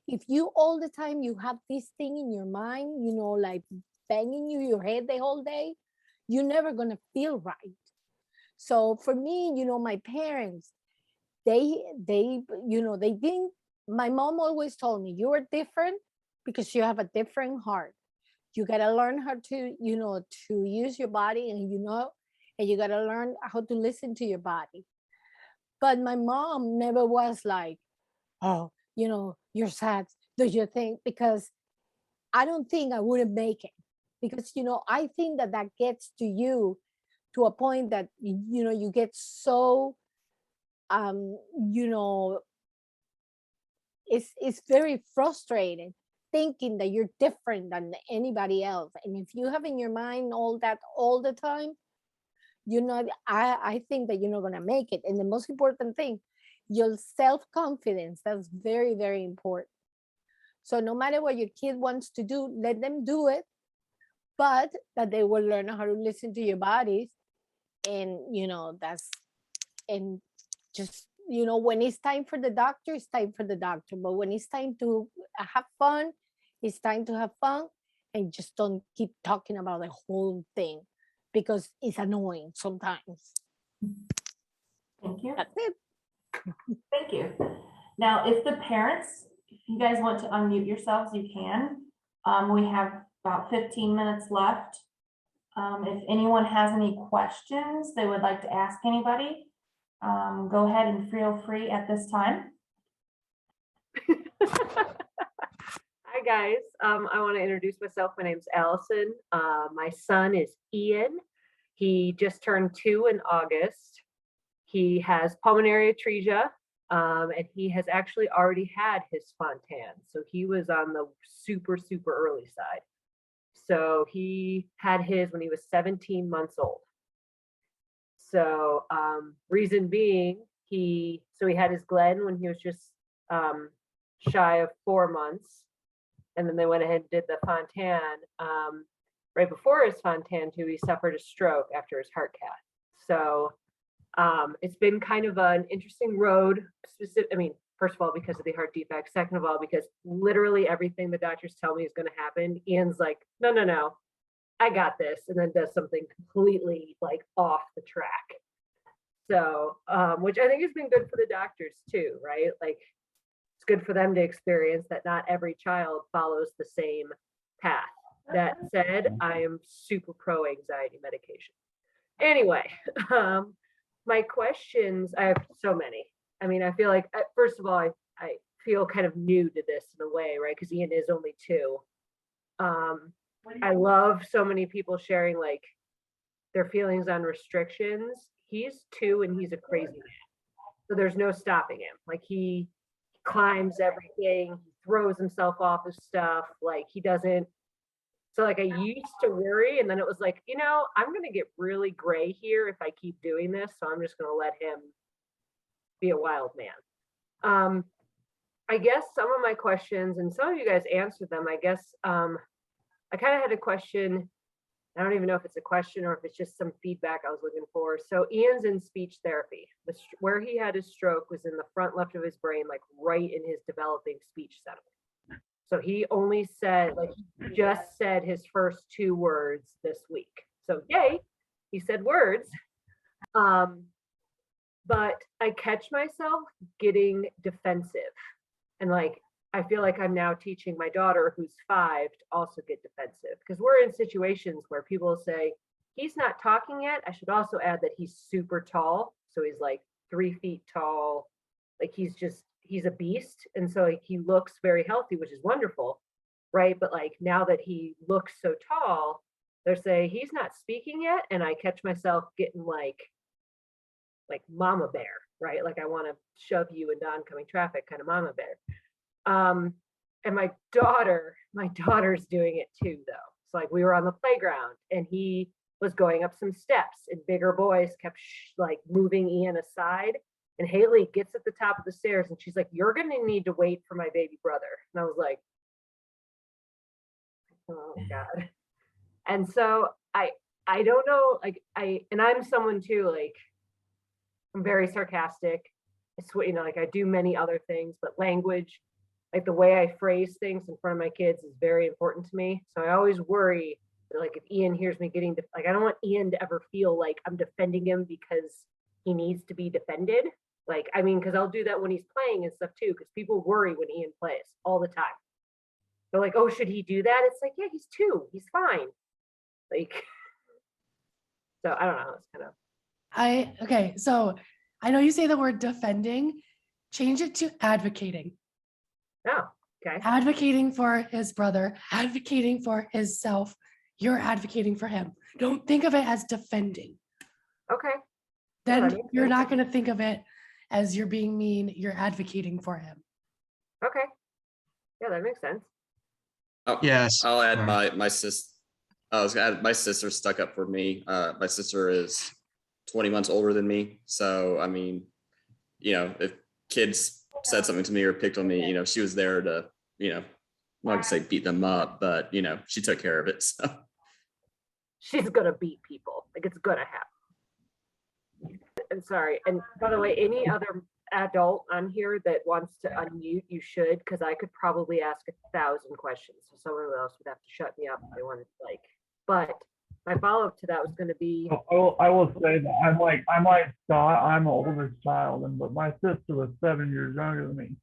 If you all the time you have this thing in your mind, like banging your head the whole day, you're never gonna feel right. So for me, my parents, they didn't. My mom always told me, you are different because you have a different heart. You gotta learn how to, to use your body, and you gotta learn how to listen to your body. But my mom never was like, oh, you're sad. Do you think? Because I don't think I wouldn't make it. Because, I think that gets to you to a point that, you get so, it's very frustrating thinking that you're different than anybody else. And if you have in your mind all that all the time, I think that you're not going to make it. And the most important thing, your self-confidence, that's very, very important. So no matter what your kid wants to do, let them do it, but that they will learn how to listen to your bodies. And, and just, when it's time for the doctor, it's time for the doctor. But when it's time to have fun, it's time to have fun, and just don't keep talking about the whole thing because it's annoying sometimes. Thank you. That's it. Thank you. Now, if you guys want to unmute yourselves, you can. We have about 15 minutes left. If anyone has any questions they would like to ask anybody, go ahead and feel free at this time. Hi guys, I want to introduce myself. My name's Allison. My son is Ian. He just turned 2 in August. He has pulmonary atresia, and he has actually already had his Fontan. So he was on the super, super early side. So he had his when he was 17 months old. So reason being, he had his Glenn when he was just shy of 4 months. And then they went ahead and did the Fontan. Right before his Fontan too, he suffered a stroke after his heart cath. So it's been kind of an interesting road. First of all, because of the heart defect. Second of all, because literally everything the doctors tell me is going to happen, Ian's like, no, I got this, and then does something completely like off the track. So, which I think has been good for the doctors too, right? Like, it's good for them to experience that not every child follows the same path. That said, I am super pro anxiety medication. Anyway, my questions, I have so many. I feel like, first of all, I feel kind of new to this in a way, right? Because Ian is only 2. I love so many people sharing like their feelings on restrictions. He's 2 and he's a crazy man. So there's no stopping him. Like he climbs everything, he throws himself off of stuff, like he doesn't. So like I used to worry, and then it was like, I'm going to get really gray here if I keep doing this. So I'm just going to let him be a wild man. I guess some of my questions, and some of you guys answered them, I guess I kind of had a question. I don't even know if it's a question or if it's just some feedback I was looking for. So Ian's in speech therapy. Where he had his stroke was in the front left of his brain, like right in his developing speech center. So he only said, like, he just said his first 2 words this week. So yay, he said words. But I catch myself getting defensive. And like, I feel like I'm now teaching my daughter, who's 5, to also get defensive. Because we're in situations where people say, he's not talking yet. I should also add that he's super tall. So he's like 3 feet tall. Like he's a beast. And so like, he looks very healthy, which is wonderful. Right. But like now that he looks so tall, they're saying he's not speaking yet. And I catch myself getting like mama bear, right? Like I want to shove you into oncoming traffic kind of mama bear. And my daughter's doing it too, though. It's like we were on the playground and he was going up some steps, and bigger boys kept like moving Ian aside. And Haley gets at the top of the stairs and she's like, "You're going to need to wait for my baby brother." And I was like, oh God. And so I don't know, like and I'm someone too, like I'm very sarcastic. It's what, you know, like I do many other things, but language, like the way I phrase things in front of my kids is very important to me. So I always worry that, like, if Ian hears me getting, like, I don't want Ian to ever feel like I'm defending him because he needs to be defended. Like, I mean, because I'll do that when he's playing and stuff too, because people worry when Ian plays all the time. They're like, "Oh, should he do that?" It's like, yeah, he's 2, he's fine. Like, so I don't know. It's kind of. Okay, so I know you say the word defending, change it to advocating. Oh, okay. Advocating for his brother, advocating for himself. You're advocating for him. Don't think of it as defending. Okay. Yeah, that Then makes you're sense. not going to think of it as you're being mean. You're advocating for him. Okay. Yeah, that makes sense. Oh, Yes. I'll add Sorry. my sister. I was gonna add my sister stuck up for me. My sister is 20 months older than me. So, I mean, you know, if kids said something to me or picked on me, you know, she was there to, you know, I'm not gonna say beat them up, but, you know, she took care of it. So, She's gonna beat people. Like, it's gonna happen. And sorry. And by the way, any other adult on here that wants to unmute, you should, because I could probably ask 1,000 questions. So someone else would have to shut me up if they wanted to, like. But my follow-up to that was going to be, I will say that I'm like Scott. I'm an oldest child, but my sister was 7 years younger than me.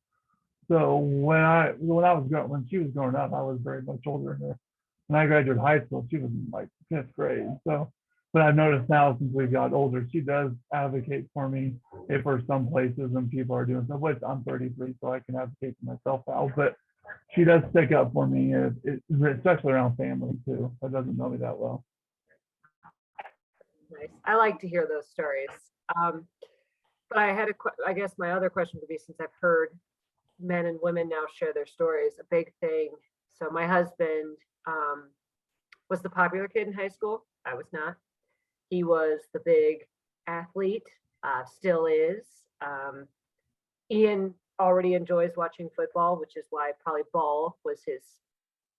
So when she was growing up, I was very much older than her. When I graduated high school, she was in like 5th grade. So, but I've noticed now since we've got older, she does advocate for me if we're some places and people are doing stuff. Which I'm 33, so I can advocate for myself now. But she does stick up for me, especially around family too. That doesn't know me that well. nice. I like to hear those stories. But I had I guess my other question would be, since I've heard men and women now share their stories, a big thing. So my husband was the popular kid in high school. I was not. He was the big athlete, still is. Ian already enjoys watching football, which is why probably ball was his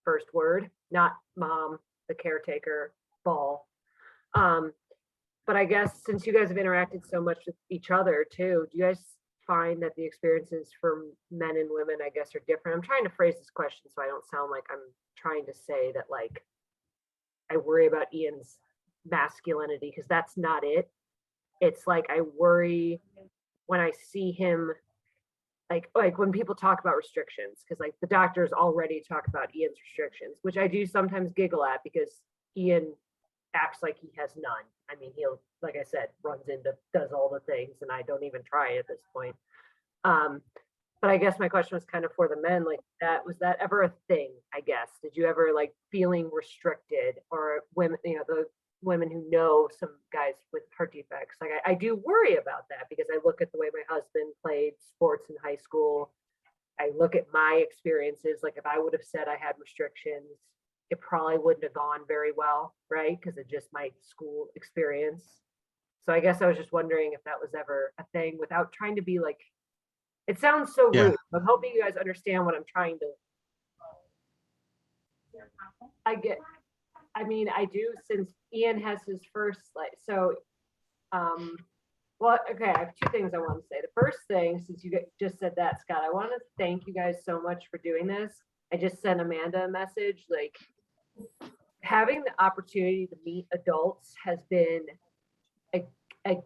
first word, not mom, the caretaker, ball. But I guess since you guys have interacted so much with each other too, do you guys find that the experiences for men and women, I guess, are different? I'm trying to phrase this question so I don't sound like I'm trying to say that, like, I worry about Ian's masculinity, because that's not it. It's like I worry when I see him, like when people talk about restrictions, because like the doctors already talk about Ian's restrictions, which I do sometimes giggle at, because Ian acts like he has none. I mean, he'll, like I said, runs into, does all the things, and I don't even try at this point. But I guess my question was kind of for the men, like, was that ever a thing? I guess, did you ever like feeling restricted, or women, you know, the women who know some guys with heart defects? Like, I do worry about that, because I look at the way my husband played sports in high school. I look at my experiences. Like, if I would have said I had restrictions, it probably wouldn't have gone very well, right? Because of just my school experience. So I guess I was just wondering if that was ever a thing, without trying to be like, it sounds so Yeah. rude. I'm hoping you guys understand what I'm trying to. I mean, I do, since Ian has his first, like, so, well, okay, I have 2 things I want to say. The first thing, since you just said that, Scott, I want to thank you guys so much for doing this. I just sent Amanda a message, like, having the opportunity to meet adults has been a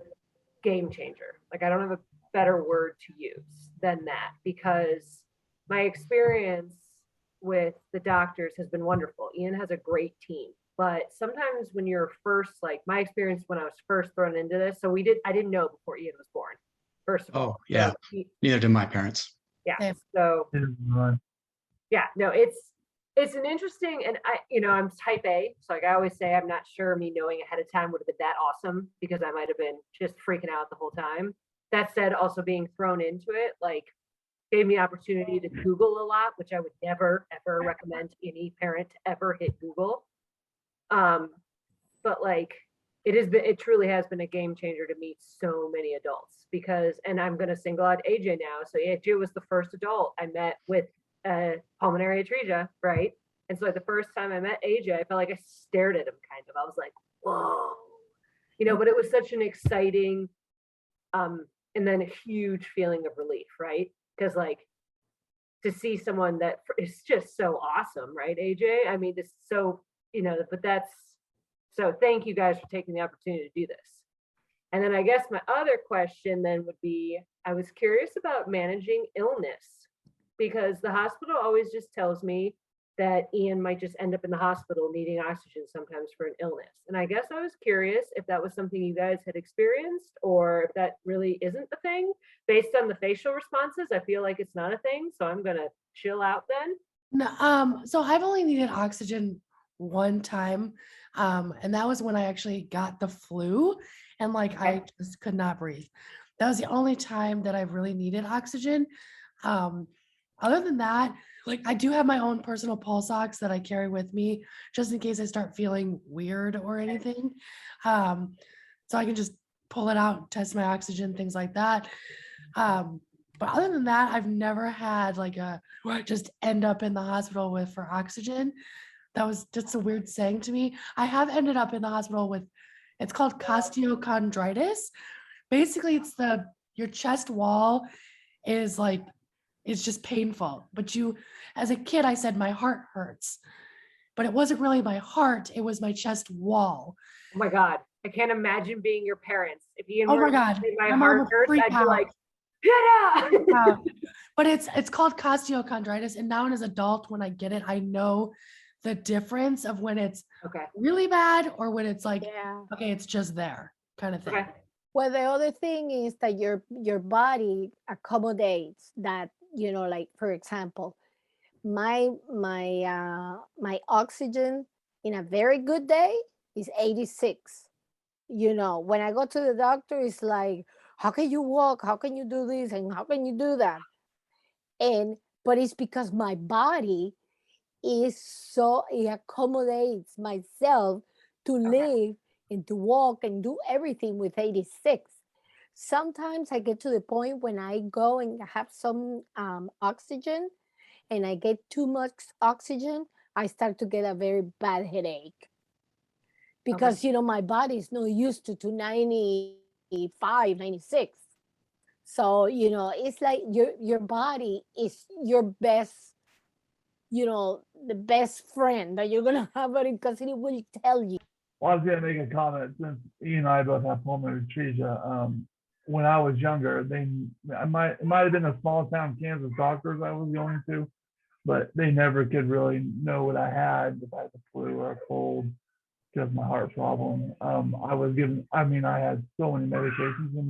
game changer. Like, I don't have a better word to use than that, because my experience with the doctors has been wonderful. Ian has a great team, but sometimes when you're first, like my experience when I was first thrown into this, so I didn't know before Ian was born, first of all. Oh, yeah. So Neither did my parents. yeah. Same. So Right. yeah, no, it's an interesting, and I'm type A, so like I always say, I'm not sure me knowing ahead of time would have been that awesome, because I might have been just freaking out the whole time. That said, also being thrown into it, like, gave me opportunity to Google a lot, which I would never, ever recommend any parent to ever hit Google. but like it truly has been a game changer to meet so many adults because, and I'm going to single out AJ now. So AJ was the first adult I met with pulmonary atresia, right? And so like the first time I met AJ, I felt like I stared at him kind of. I was like, whoa, but it was such an exciting, and then a huge feeling of relief, right? Because like to see someone that is just so awesome, right, AJ? I mean, it's so, but so thank you guys for taking the opportunity to do this. And then I guess my other question then would be, I was curious about managing illness because the hospital always just tells me that Ian might just end up in the hospital needing oxygen sometimes for an illness. And I guess I was curious if that was something you guys had experienced or if that really isn't the thing. Based on the facial responses, I feel like it's not a thing. So I'm going to chill out then. No, so I've only needed oxygen one time. And that was when I actually got the flu and like I just could not breathe. That was the only time that I've really needed oxygen. Other than that, like I do have my own personal pulse ox that I carry with me just in case I start feeling weird or anything. So I can just pull it out, test my oxygen, things like that. But other than that, I've never had like where I just end up in the hospital for oxygen. That was just a weird saying to me. I have ended up in the hospital with, it's called costochondritis. Basically, it's your chest wall is like, it's just painful. But as a kid, I said my heart hurts, but it wasn't really my heart. It was my chest wall. Oh my God. I can't imagine being your parents. If Ian Oh were my God. to say my My mom heart would hurts, freak I'd be out. like, yeah. But it's called costochondritis. And now as an adult, when I get it, I know the difference of when it's Okay. really bad or when it's like, Yeah. okay, it's just there kind of thing. Okay. Well, the other thing is that your body accommodates that, like for example, my oxygen in a very good day is 86. When I go to the doctor, it's like, how can you walk? How can you do this? And how can you do that? But it's because my body it accommodates myself to live and to walk and do everything with 86. Sometimes I get to the point when I go and have some oxygen and I get too much oxygen, I start to get a very bad headache because, my body is not used to 95, 96. So, it's like your body is your best, the best friend that you're going to have because it will tell you. Well, I was going to make a comment since Ian and I both have pulmonary atresia. When I was younger, it might have been a small town Kansas doctors I was going to, but they never could really know what I had, if I had the flu or a cold, because of my heart problem. I had so many medications in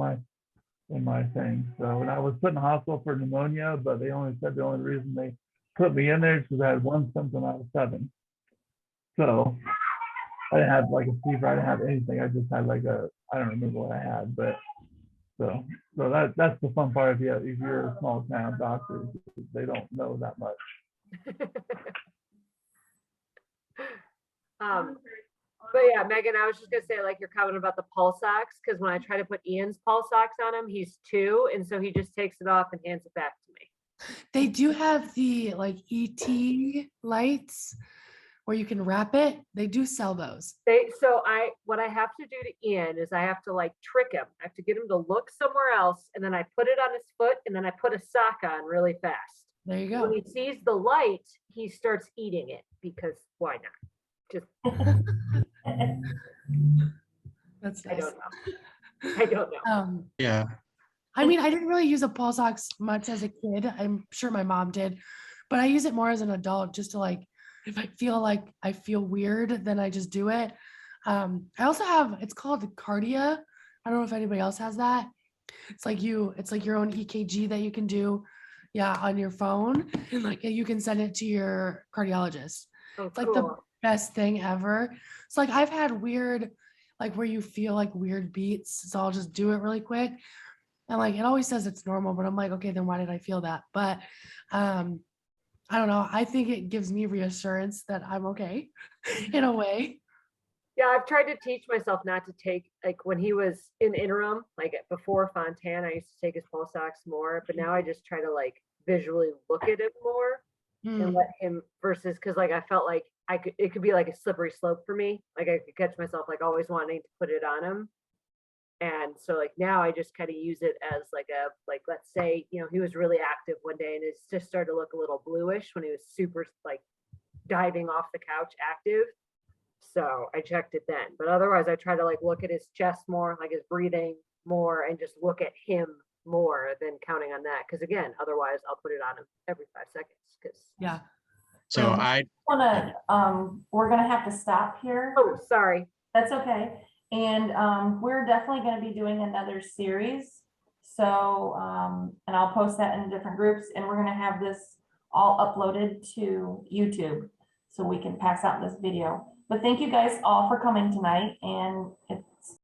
my thing. So when I was put in the hospital for pneumonia, but they only said the only reason they put me in there is because I had one symptom out of 7. So I didn't have like a fever, I didn't have anything. I just had I don't remember what I had, but so that's the fun part if you're a small town doctor, they don't know that much. But yeah, Megan, I was just gonna say, like, your comment about the pulse ox, because when I try to put Ian's pulse ox on him, he's 2, and so he just takes it off and hands it back to me. They do have the like ET lights where you can wrap it. They do sell those. What I have to do to Ian is I have to like trick him. I have to get him to look somewhere else, and then I put it on his foot, and then I put a sock on really fast. There you go. When he sees the light, he starts eating it because why not? Just That's I nice. don't know. Yeah. I mean, I didn't really use a pulse ox much as a kid. I'm sure my mom did, but I use it more as an adult just to like, if I feel like I feel weird, then I just do it. I also have, it's called Cardia. I don't know if anybody else has that. It's like your own EKG that you can do, on your phone, and like you can send it to your cardiologist. Oh, It's like the best thing ever. So like I've had weird, like where you feel like weird beats. So I'll just do it really quick. And like, it always says it's normal, but I'm like, okay, then why did I feel that? But I don't know. I think it gives me reassurance that I'm okay in a way. Yeah, I've tried to teach myself not to take, like when he was in interim, like before Fontana, I used to take his pulse ox more, but now I just try to like visually look at him more and Hmm. let him versus because like I felt like it could be like a slippery slope for me. Like I could catch myself like always wanting to put it on him. And so like now I just kind of use it as like let's say, you know, he was really active one day and it's just started to look a little bluish when he was super like diving off the couch active. So I checked it then. But otherwise I try to like look at his chest more, like his breathing more, and just look at him more than counting on that. Because again, otherwise I'll put it on him every 5 seconds. Because Yeah. So Um, I, we're gonna have to stop here. oh, sorry. That's okay. And we're definitely gonna be doing another series. So, and I'll post that in different groups, and we're gonna have this all uploaded to YouTube so we can pass out this video. But thank you guys all for coming tonight, and it's